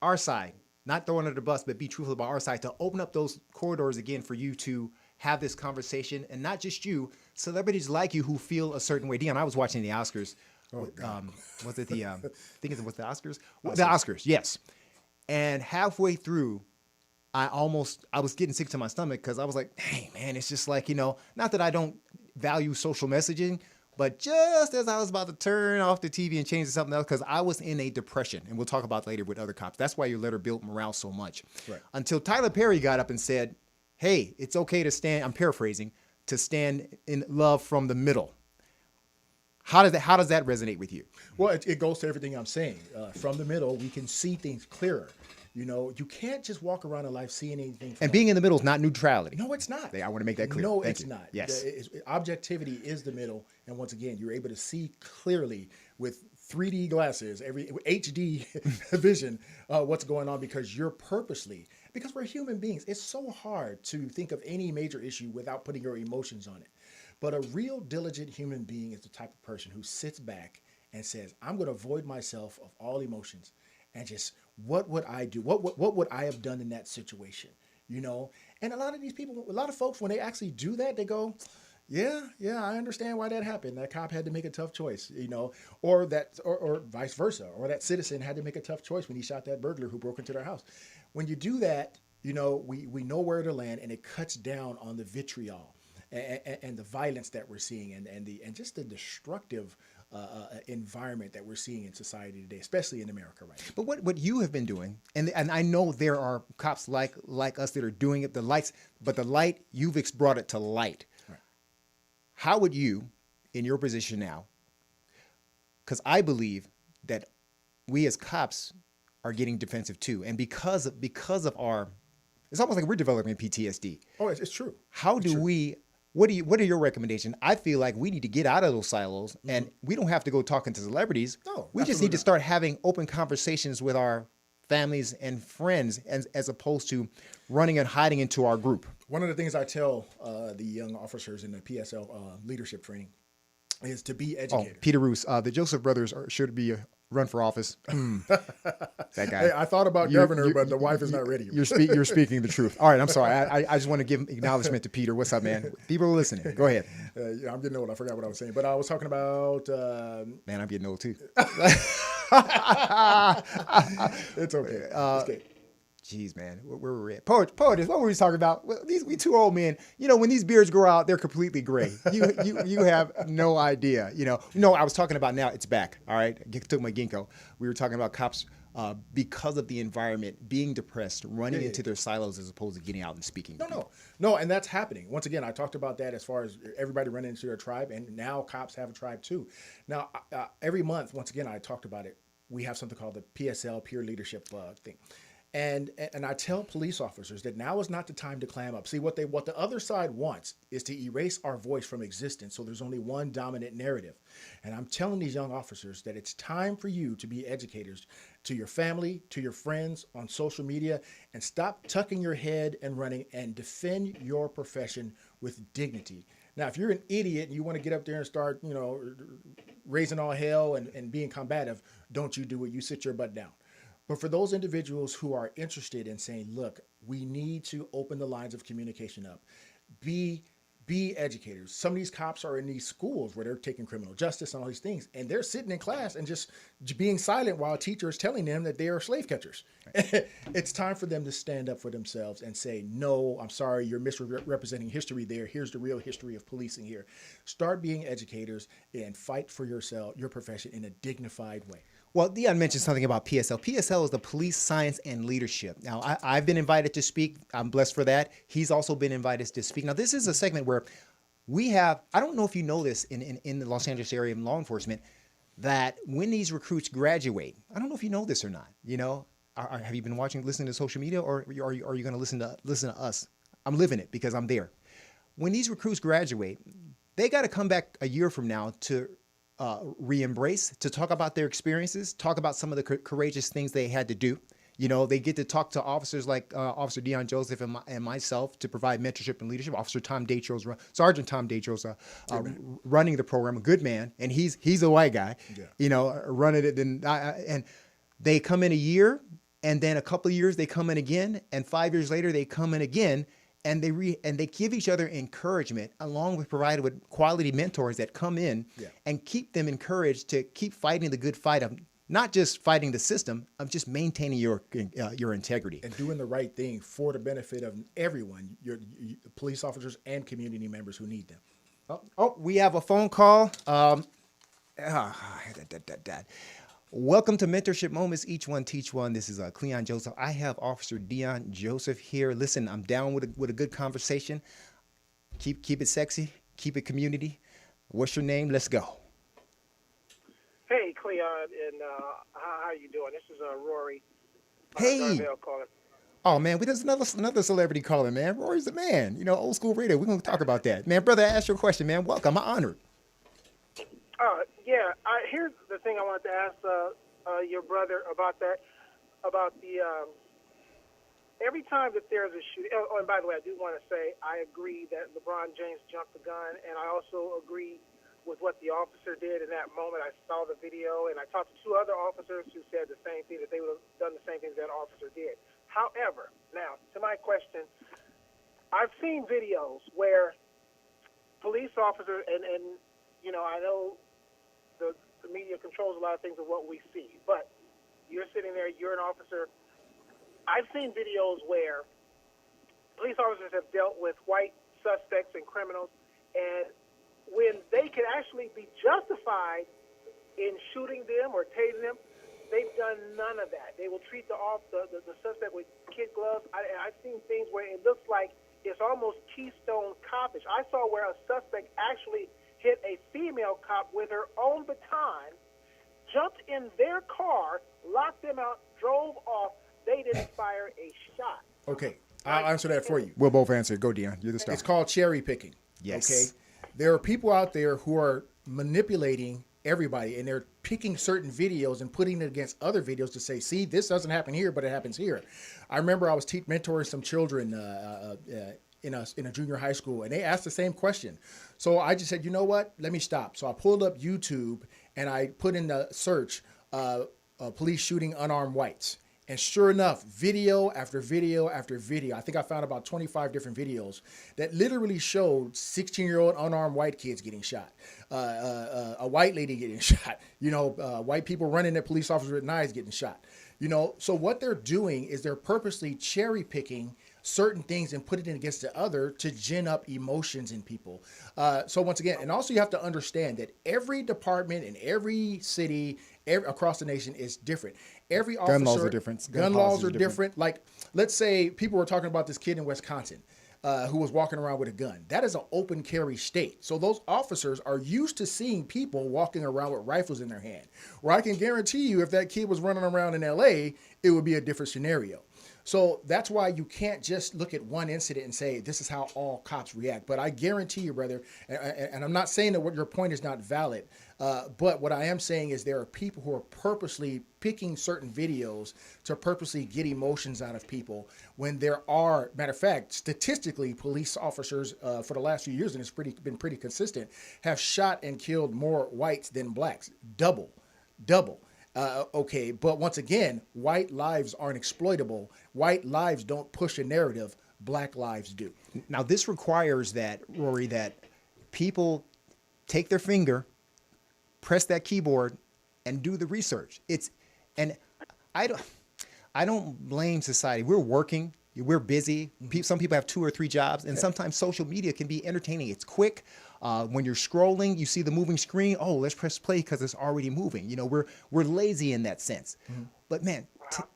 our side, not throw under the bus, but be truthful about our side, to open up those corridors again for you to have this conversation. And not just you, celebrities like you who feel a certain way. Deon, I was watching the Oscars. Was it the, I think it was the Oscars? The Oscars, yes. And halfway through, I was getting sick to my stomach, because I was like, hey, man, it's just like, you know, not that I don't value social messaging, but just as I was about to turn off the TV and change to something else, because I was in a depression, and we'll talk about later with other cops. That's why your letter built morale so much. Right. Until Tyler Perry got up and said, hey, it's okay to stand, I'm paraphrasing, to stand in love from the middle. How does that resonate with you? Well, it goes to everything I'm saying. From the middle, we can see things clearer. You know, you can't just walk around in life seeing anything. And being in the middle is not neutrality. No, it's not. I want to make that clear. No, Thank it's you. not. Yes. Objectivity is the middle. And once again, you're able to see clearly with 3D glasses, every HD vision, what's going on, because because we're human beings. It's so hard to think of any major issue without putting your emotions on it. But a real diligent human being is the type of person who sits back and says, I'm going to avoid myself of all emotions and just, what would I do? What would I have done in that situation? You know? And a lot of folks, when they actually do that, they go, yeah, I understand why that happened. That cop had to make a tough choice, you know, or vice versa, or that citizen had to make a tough choice when he shot that burglar who broke into their house. When you do that, you know, we know where to land, and it cuts down on the vitriol and the violence that we're seeing, and just the destructive environment that we're seeing in society today, especially in America right now. But what you have been doing, and I know there are cops like us that are doing it, the light, you've brought it to light. Right. How would you, in your position now, because I believe that we as cops are getting defensive too, and because of our, it's almost like we're developing PTSD. Oh, it's true. How do we? What are your recommendations? I feel like we need to get out of those silos, and we don't have to go talking to celebrities. No, we just need to start having open conversations with our families and friends, as opposed to running and hiding into our group. One of the things I tell the young officers in the PSL leadership training is to be educated. Oh, Peter Roos, the Joseph brothers should be run for office. That guy. Hey, I thought about governor, but the wife is not ready. You're speaking the truth. All right, I'm sorry. I just want to give acknowledgement to Peter. What's up, man? People are listening. Go ahead. Yeah, I'm getting old. I forgot what I was saying, but I was talking about. Man, I'm getting old too. It's okay. It's okay. Jeez, man, where were we at? Poet, what were we talking about? Well, we two old men. You know, when these beards grow out, they're completely gray. You have no idea. You know. No, I was talking about now. It's back. All right, I took my ginkgo. We were talking about cops because of the environment, being depressed, running into their silos as opposed to getting out and speaking. No, and that's happening. Once again, I talked about that as far as everybody running into their tribe, and now cops have a tribe too. Now, every month, once again, I talked about it. We have something called the PSL, Peer Leadership thing. And I tell police officers that now is not the time to clam up. See, what the other side wants is to erase our voice from existence, so there's only one dominant narrative. And I'm telling these young officers that it's time for you to be educators to your family, to your friends on social media, and stop tucking your head and running, and defend your profession with dignity. Now, if you're an idiot and you want to get up there and start, raising all hell and being combative, don't you do it. You sit your butt down. But for those individuals who are interested in saying, look, we need to open the lines of communication up, be educators. Some of these cops are in these schools where they're taking criminal justice and all these things, and they're sitting in class and just being silent while a teacher is telling them that they are slave catchers. Right. It's time for them to stand up for themselves and say, no, I'm sorry, you're misrepresenting history there. Here's the real history of policing here. Start being educators and fight for your profession in a dignified way. Well, Deon mentioned something about PSL. PSL is the Police Science and Leadership. Now, I've been invited to speak. I'm blessed for that. He's also been invited to speak. Now, this is a segment where we have, I don't know if you know this in the Los Angeles area of law enforcement, that when these recruits graduate, I don't know if you know this or not, have you been listening to social media, or are you going to listen to us? I'm living it because I'm there. When these recruits graduate, they got to come back a year from now to re-embrace, to talk about their experiences, talk about some of the courageous things they had to do. They get to talk to officers like Officer Deon Joseph and myself to provide mentorship and leadership. Officer Sergeant Tom Datros, running the program, a good man, and he's a white guy, running it. And they come in a year, and then a couple of years they come in again, and 5 years later they come in again. And they give each other encouragement, along with provided with quality mentors that come in and keep them encouraged to keep fighting the good fight of not just fighting the system, of just maintaining your integrity and doing the right thing for the benefit of everyone, your police officers and community members who need them. We have a phone call. Welcome to Mentorship Moments. Each one teach one. This is Cleon Joseph. I have Officer Deon Joseph here. Listen, I'm down with a good conversation. Keep it sexy. Keep it community. What's your name? Let's go. Hey, Cleon, and how you doing? This is Rory. Hey. Oh man, there's another celebrity calling, man. Rory's the man. Old school radio. We're gonna talk about that, man. Brother, ask your question, man. Welcome. I'm honored. Here's the thing I wanted to ask your brother about that, about the every time that there's a shooting. Oh, and by the way, I do want to say I agree that LeBron James jumped the gun, and I also agree with what the officer did in that moment. I saw the video, and I talked to two other officers who said the same thing, that they would have done the same thing that officer did. However, now to my question, I've seen videos where police officers, and I know the media controls a lot of things of what we see, but you're sitting there, you're an officer. I've seen videos where police officers have dealt with white suspects and criminals, and when they can actually be justified in shooting them or tasing them, they've done none of that. They will treat the suspect with kid gloves. I've seen things where it looks like it's almost Keystone Copish. I saw where a suspect actually hit a female cop with her own baton, jumped in their car, locked them out, drove off. They didn't fire a shot. Okay, I'll answer that for you. We'll both answer. Go, Deon. You're the star. It's called cherry picking. Yes. Okay. There are people out there who are manipulating everybody, and they're picking certain videos and putting it against other videos to say, see, this doesn't happen here, but it happens here. I remember I was mentoring some children in a junior high school, and they asked the same question. So I just said, you know what? Let me stop. So I pulled up YouTube, and I put in the search, police shooting unarmed whites. And sure enough, video after video after video, I think I found about 25 different videos that literally showed 16-year-old unarmed white kids getting shot, a white lady getting shot, white people running at police officers with knives getting shot. So what they're doing is they're purposely cherry picking certain things and putting it against the other to gin up emotions in people. So once again, and also you have to understand that every department in every city across the nation is different. Every officer, gun laws are different. Gun laws are different. Like, let's say people were talking about this kid in Wisconsin who was walking around with a gun. That is an open carry state. So those officers are used to seeing people walking around with rifles in their hand. Where I can guarantee you if that kid was running around in LA, it would be a different scenario. So that's why you can't just look at one incident and say, this is how all cops react. But I guarantee you, brother, and I'm not saying that what your point is not valid, but what I am saying is there are people who are purposely picking certain videos to purposely get emotions out of people when there are, matter of fact, statistically, police officers for the last few years, and it's been pretty consistent, have shot and killed more whites than blacks. Double. Okay, but once again, white lives aren't exploitable. White lives don't push a narrative. Black lives do. Now, this requires that, Rory, that people take their finger, press that keyboard, and do the research. I don't blame society. We're working. We're busy. Some people have 2 or 3 jobs, and sometimes social media can be entertaining. It's quick. When you're scrolling, you see the moving screen. Oh, let's press play because it's already moving. We're lazy in that sense. But man,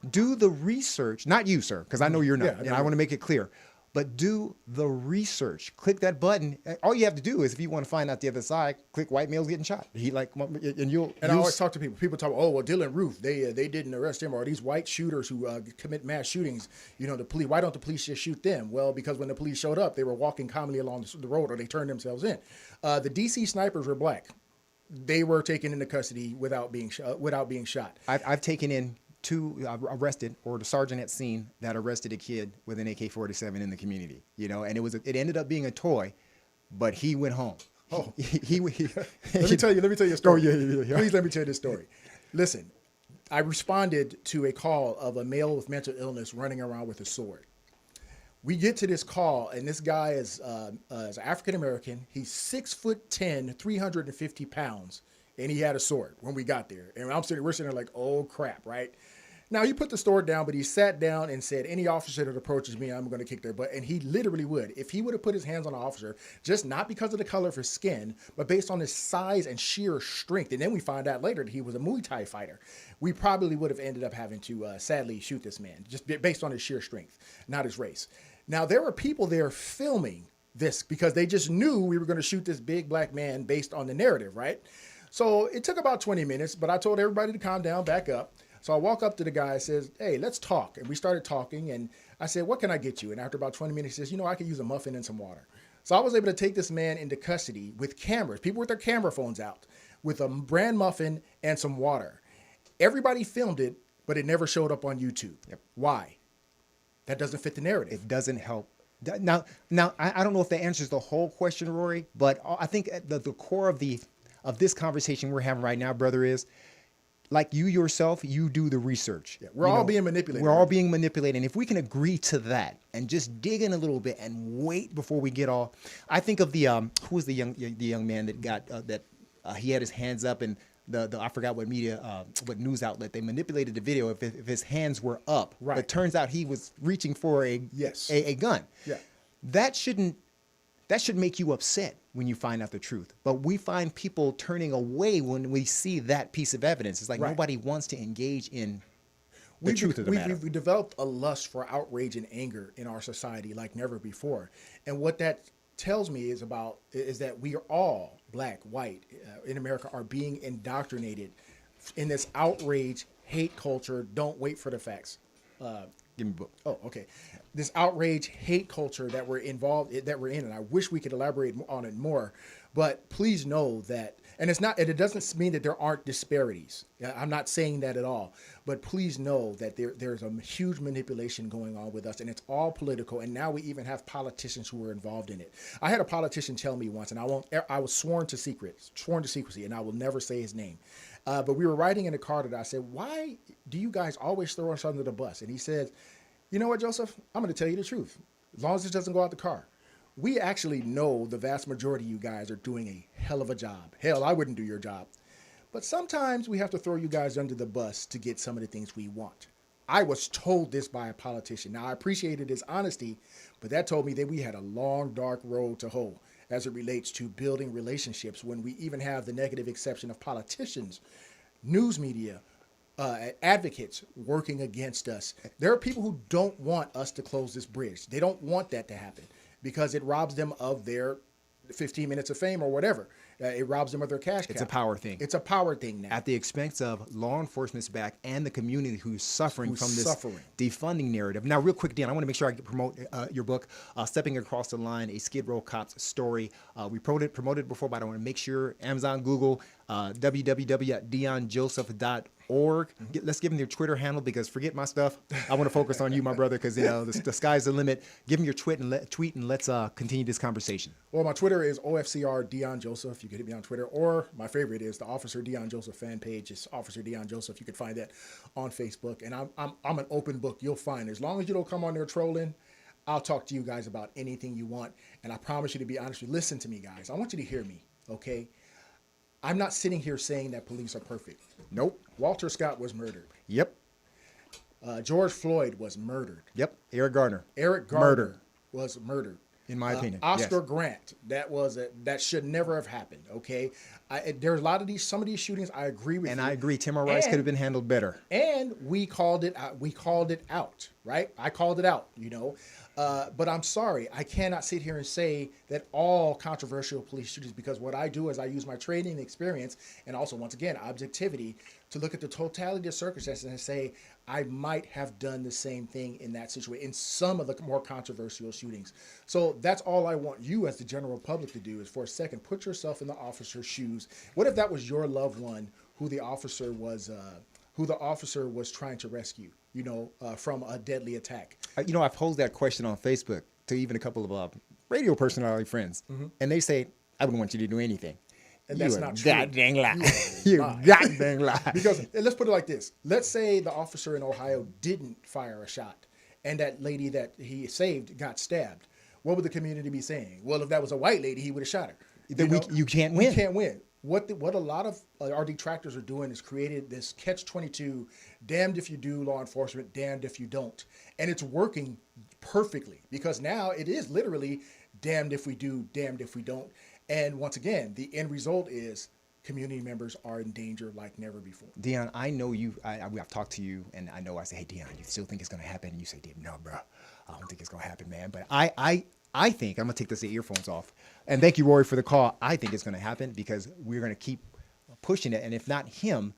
do the research. Not you, sir, because I know you're not. And I want to make it clear. But do the research. Click that button. All you have to do is, if you want to find out the other side, click white male's getting shot. I always talk to people. People talk, oh, well, Dylan Roof, they didn't arrest him, or these white shooters who commit mass shootings. The police. Why don't the police just shoot them? Well, because when the police showed up, they were walking calmly along the road, or they turned themselves in. The DC snipers were black. They were taken into custody without being shot. I've taken in 2 arrested, or the sergeant at scene that arrested a kid with an AK-47 in the community, and it ended up being a toy, but he went home. Oh, he let me tell you a story. Yeah. Please let me tell you this story. Listen, I responded to a call of a male with mental illness running around with a sword. We get to this call, and this guy is African American. He's 6'10", 350 pounds. And he had a sword when we got there. And we're sitting there like, oh, crap, right? Now, he put the sword down, but he sat down and said, any officer that approaches me, I'm going to kick their butt. And he literally would. If he would have put his hands on an officer, just not because of the color of his skin, but based on his size and sheer strength, and then we find out later that he was a Muay Thai fighter, we probably would have ended up having to, sadly, shoot this man, just based on his sheer strength, not his race. Now, there were people there filming this because they just knew we were going to shoot this big black man based on the narrative, right? So it took about 20 minutes, but I told everybody to calm down, back up. So I walk up to the guy and says, hey, let's talk. And we started talking, and I said, what can I get you? And after about 20 minutes, he says, I could use a muffin and some water. So I was able to take this man into custody with cameras, people with their camera phones out, with a brand muffin and some water. Everybody filmed it, but it never showed up on YouTube. Yep. Why? That doesn't fit the narrative. It doesn't help. Now, I don't know if that answers the whole question, Rory, but I think the core of this conversation we're having right now, brother, is like you yourself, you do the research. Yeah, we're all being manipulated. We're all being manipulated. And if we can agree to that and just dig in a little bit and wait before we get all, I think of the who was the young man that got he had his hands up, and the I forgot what media what news outlet, they manipulated the video if his hands were up. Right. But it turns out he was reaching for a gun. Yeah. That should make you upset when you find out the truth. But we find people turning away when we see that piece of evidence. It's like nobody wants to engage in the truth of the matter. We've developed a lust for outrage and anger in our society like never before. And what that tells me is that we are all, black, white, in America, are being indoctrinated in this outrage, hate culture. Don't wait for the facts. Give me a book. Oh, okay. This outrage, hate culture that we're in, and I wish we could elaborate on it more. But please know that, and it doesn't mean that there aren't disparities. I'm not saying that at all. But please know that there's a huge manipulation going on with us, and it's all political. And now we even have politicians who are involved in it. I had a politician tell me once, and I was sworn to secrecy, and I will never say his name. But we were riding in a car today. I said, why do you guys always throw us under the bus? And he said, you know what, Joseph? I'm going to tell you the truth. As long as it doesn't go out the car. We actually know the vast majority of you guys are doing a hell of a job. Hell, I wouldn't do your job. But sometimes we have to throw you guys under the bus to get some of the things we want. I was told this by a politician. Now, I appreciated his honesty, but that told me that we had a long, dark road to hoe as it relates to building relationships when we even have the negative exception of politicians, news media, advocates working against us. There are people who don't want us to close this bridge. They don't want that to happen because it robs them of their 15 minutes of fame or whatever. It robs them of their cash cow. It's a power thing. It's a power thing now. At the expense of law enforcement's back and the community who's suffering from this defunding narrative. Now, real quick, Dan, I want to make sure I promote your book, Stepping Across the Line, A Skid Row Cop's Story. We promoted it before, but I want to make sure Amazon, Google, www.deonjoseph.org. Let's give them your Twitter handle, because forget my stuff. I want to focus on you, my brother, because the sky's the limit. Give them your tweet and let's continue this conversation. Well, my Twitter is OFCR Deon Joseph. You can hit me on Twitter, or my favorite is the Officer Deon Joseph fan page. It's Officer Deon Joseph. You can find that on Facebook, and I'm an open book. You'll find, as long as you don't come on there trolling, I'll talk to you guys about anything you want. And I promise you to be honest with you. Listen to me, guys. I want you to hear me, okay? I'm not sitting here saying that police are perfect. Nope. Walter Scott was murdered. Yep. George Floyd was murdered. Yep. Eric Garner was murdered. In my opinion. Oscar Grant, that should never have happened. Okay, there's a lot of some of these shootings. I agree with you. And I agree, Tamir Rice could have been handled better. And we called it out, right? I called it out, but I'm sorry, I cannot sit here and say that all controversial police shootings, because what I do is I use my training experience and also, once again, objectivity to look at the totality of circumstances and say, I might have done the same thing in that situation, in some of the more controversial shootings. So that's all I want you as the general public to do, is for a second, put yourself in the officer's shoes. What if that was your loved one who the officer was trying to rescue, from a deadly attack? I posed that question on Facebook to even a couple of radio personality friends, and they say, I wouldn't want you to do anything. And that's not true. Goddamn lie. You goddamn lie. Because let's put it like this. Let's say the officer in Ohio didn't fire a shot, and that lady that he saved got stabbed. What would the community be saying? Well, if that was a white lady, he would have shot her. Then you can't win. You can't win. What a lot of our detractors are doing is created this catch-22, damned if you do, law enforcement, damned if you don't. And it's working perfectly, because now it is literally damned if we do, damned if we don't. And once again, the end result is community members are in danger like never before. Deon, I know you. I've talked to you, and I know I say, hey, Deon, you still think it's going to happen? And you say, no, bro, I don't think it's going to happen, man. But I think, I'm going to take the earphones off. And thank you, Rory, for the call. I think it's going to happen, because we're going to keep pushing it. And if not him,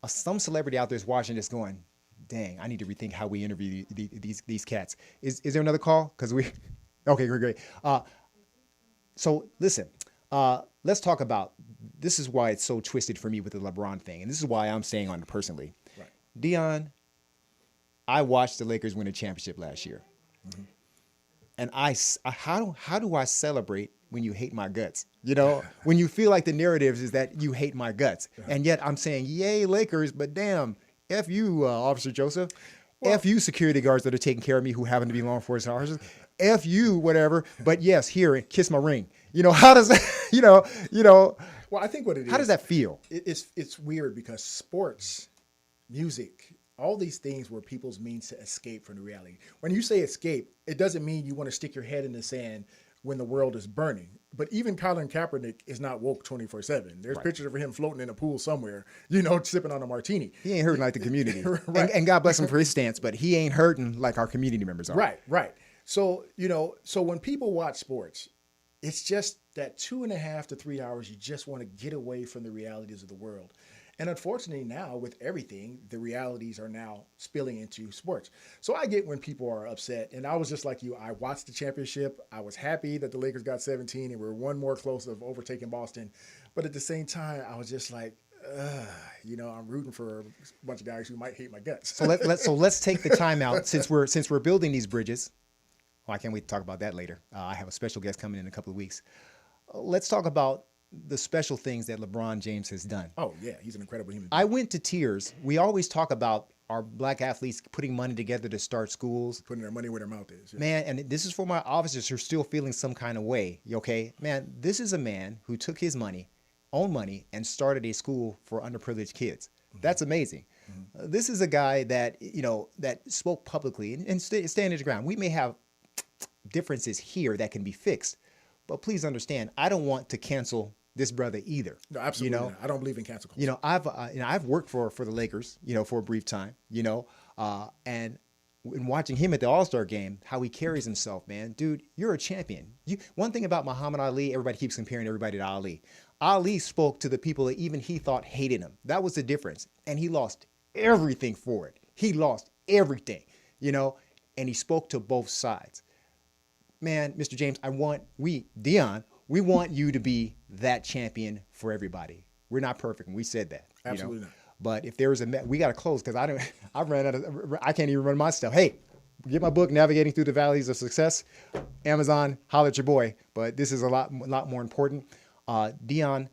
some celebrity out there is watching this going, dang, I need to rethink how we interview these cats. Is there another call? Okay, great. So listen, let's talk about, this is why it's so twisted for me with the Labron thing. And this is why I'm staying on it personally. Right. Deon, I watched the Lakers win a championship last year. Mm-hmm. And how do I celebrate when you hate my guts? When you feel like the narrative is that you hate my guts. And yet I'm saying, yay, Lakers, but damn, F you, Officer Joseph. Well, F you, security guards that are taking care of me who happen to be law enforcement officers. F you, whatever. But yes, here, kiss my ring. How does that, Well, I think what it is. How does that feel? It's weird, because sports, music, all these things were people's means to escape from the reality. When you say escape, it doesn't mean you want to stick your head in the sand when the world is burning. But even Colin Kaepernick is not woke 24/7. There's pictures of him floating in a pool somewhere, sipping on a martini. He ain't hurting like the community. Right. And God bless him for his stance, but he ain't hurting like our community members are. Right. So, so when people watch sports, it's just that 2.5 to 3 hours, you just want to get away from the realities of the world. And unfortunately now, with everything, the realities are now spilling into sports. So I get when people are upset. And I was just like you. I watched the championship. I was happy that the Lakers got 17 and we're one more close of overtaking Boston. But at the same time, I was just like, I'm rooting for a bunch of guys who might hate my guts. So let's take the time out, since we're building these bridges. I can't wait to talk about that later. I have a special guest coming in a couple of weeks. Let's talk about the special things that LeBron James has done. Oh, yeah. He's an incredible human being. I went to tears. We always talk about our black athletes putting money together to start schools. Putting their money where their mouth is. Yeah. Man, and this is for my officers who are still feeling some kind of way. Okay? Man, this is a man who took his own money, and started a school for underprivileged kids. Mm-hmm. That's amazing. Mm-hmm. This is a guy that, that spoke publicly and stand his ground. We may have differences here that can be fixed, but please understand, I don't want to cancel this brother either. No, absolutely not. I don't believe in cancel culture. I've worked for the Lakers, for a brief time, and in watching him at the All-Star game, how he carries himself, man, dude, you're a champion. One thing about Muhammad Ali, everybody keeps comparing everybody to Ali. Ali spoke to the people that even he thought hated him. That was the difference. And he lost everything for it. He lost everything, you know, and he spoke to both sides. Man, Mr. James, Deon, we want you to be that champion for everybody. We're not perfect, and we said that. Absolutely not. But if there was we got to close because I can't even run my stuff. Hey, get my book, Navigating Through the Valleys of Success. Amazon, holler at your boy. But this is a lot more important. Deon,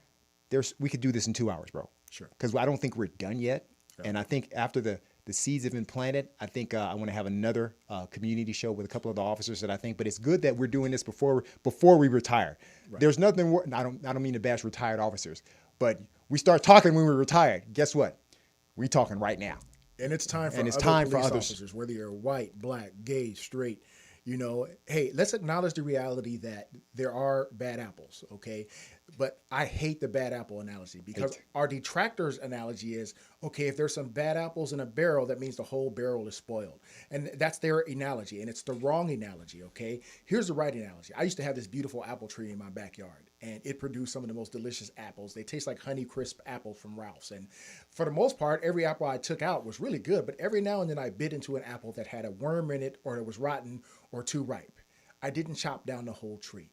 we could do this in 2 hours, bro. Sure. Because I don't think we're done yet. Sure. And I think after the seeds have been planted, I think I want to have another community show with a couple of the officers that I think. But it's good that we're doing this before we retire. Right. There's nothing. I don't mean to bash retired officers, but we start talking when we're retired. Guess what? We talking right now. And it's time for others, officers, whether you're white, black, gay, straight. You know, hey, let's acknowledge the reality that there are bad apples, okay? But I hate the bad apple analogy because our detractors analogy is, okay, if there's some bad apples in a barrel, that means the whole barrel is spoiled. And that's their analogy, and it's the wrong analogy, okay? Here's the right analogy. I used to have this beautiful apple tree in my backyard, and it produced some of the most delicious apples. They taste like Honey Crisp apple from Ralph's. And for the most part, every apple I took out was really good, but every now and then I bit into an apple that had a worm in it or it was rotten or too ripe. I didn't chop down the whole tree.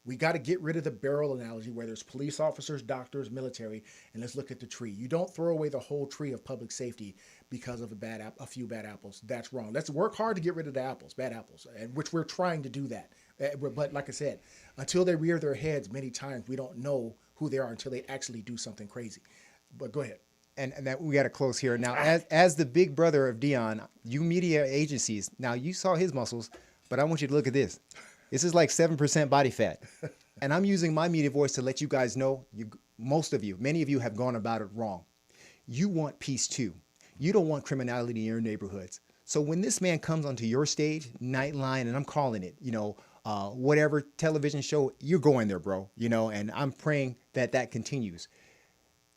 We got to get rid of the barrel analogy where there's police officers, doctors, military, and let's look at the tree. You don't throw away the whole tree of public safety because of a few bad apples. That's wrong. Let's work hard to get rid of the apples, bad apples, and which we're trying to do that. But like I said, until they rear their heads, many times we don't know who they are until they actually do something crazy. But go ahead. And that we got to close here. Now, as the big brother of Deon, you media agencies, now you saw his muscles, but I want you to look at this. This is like 7% body fat. And I'm using my media voice to let you guys know, many of you have gone about it wrong. You want peace too. You don't want criminality in your neighborhoods. So when this man comes onto your stage, Nightline, and I'm calling it, whatever television show, you're going there, bro, and I'm praying that continues.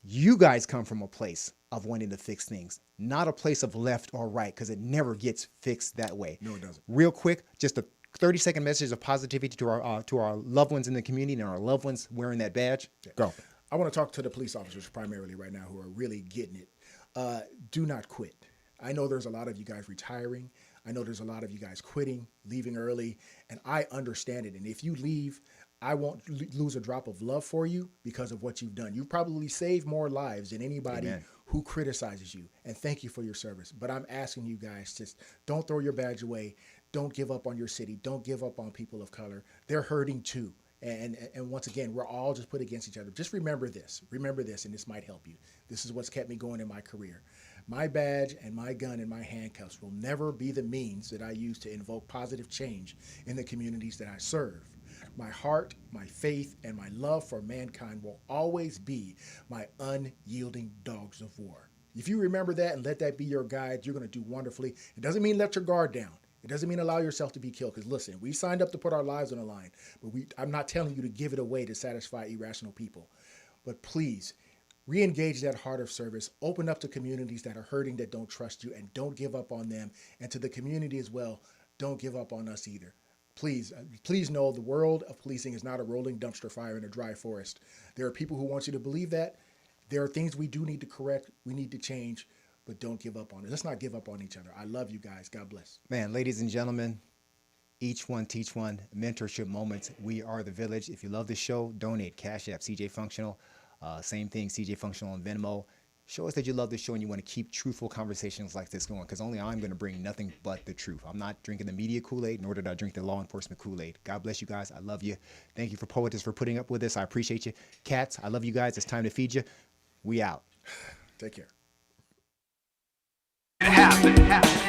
You guys come from a place of wanting to fix things, not a place of left or right, because it never gets fixed that way. No, it doesn't. Real quick, just a 30-second message of positivity to our loved ones in the community and our loved ones wearing that badge. Yeah. Go. I want to talk to the police officers primarily right now who are really getting it. Do not quit. I know there's a lot of you guys retiring. I know there's a lot of you guys quitting, leaving early, and I understand it. And if you leave, I won't lose a drop of love for you because of what you've done. You probably saved more lives than anybody who criticizes you. And thank you for your service. But I'm asking you guys, just don't throw your badge away. Don't give up on your city. Don't give up on people of color. They're hurting too. And once again, we're all just put against each other. Just remember this, and this might help you. This is what's kept me going in my career. My badge and my gun and my handcuffs will never be the means that I use to invoke positive change in the communities that I serve. My heart, my faith, and my love for mankind will always be my unyielding dogs of war. If you remember that and let that be your guide, you're going to do wonderfully. It doesn't mean let your guard down. It doesn't mean allow yourself to be killed. Because listen, we signed up to put our lives on the line. But I'm not telling you to give it away to satisfy irrational people. But please, re-engage that heart of service. Open up to communities that are hurting, that don't trust you, and don't give up on them. And to the community as well, don't give up on us either. Please know the world of policing is not a rolling dumpster fire in a dry forest. There are people who want you to believe that. There are things we do need to correct, we need to change, but don't give up on it. Let's not give up on each other. I love you guys. God bless. Man, ladies and gentlemen, each one teach one, mentorship moments. We are the village. If you love this show, donate. Cash App, CJ Functional. Same thing, CJ Functional on Venmo. Show us that you love this show and you want to keep truthful conversations like this going, because only I'm going to bring nothing but the truth. I'm not drinking the media Kool-Aid, nor did I drink the law enforcement Kool-Aid. God bless you guys. I love you. Thank you for Poetess for putting up with us. I appreciate you. Cats, I love you guys. It's time to feed you. We out. Take care. It happened.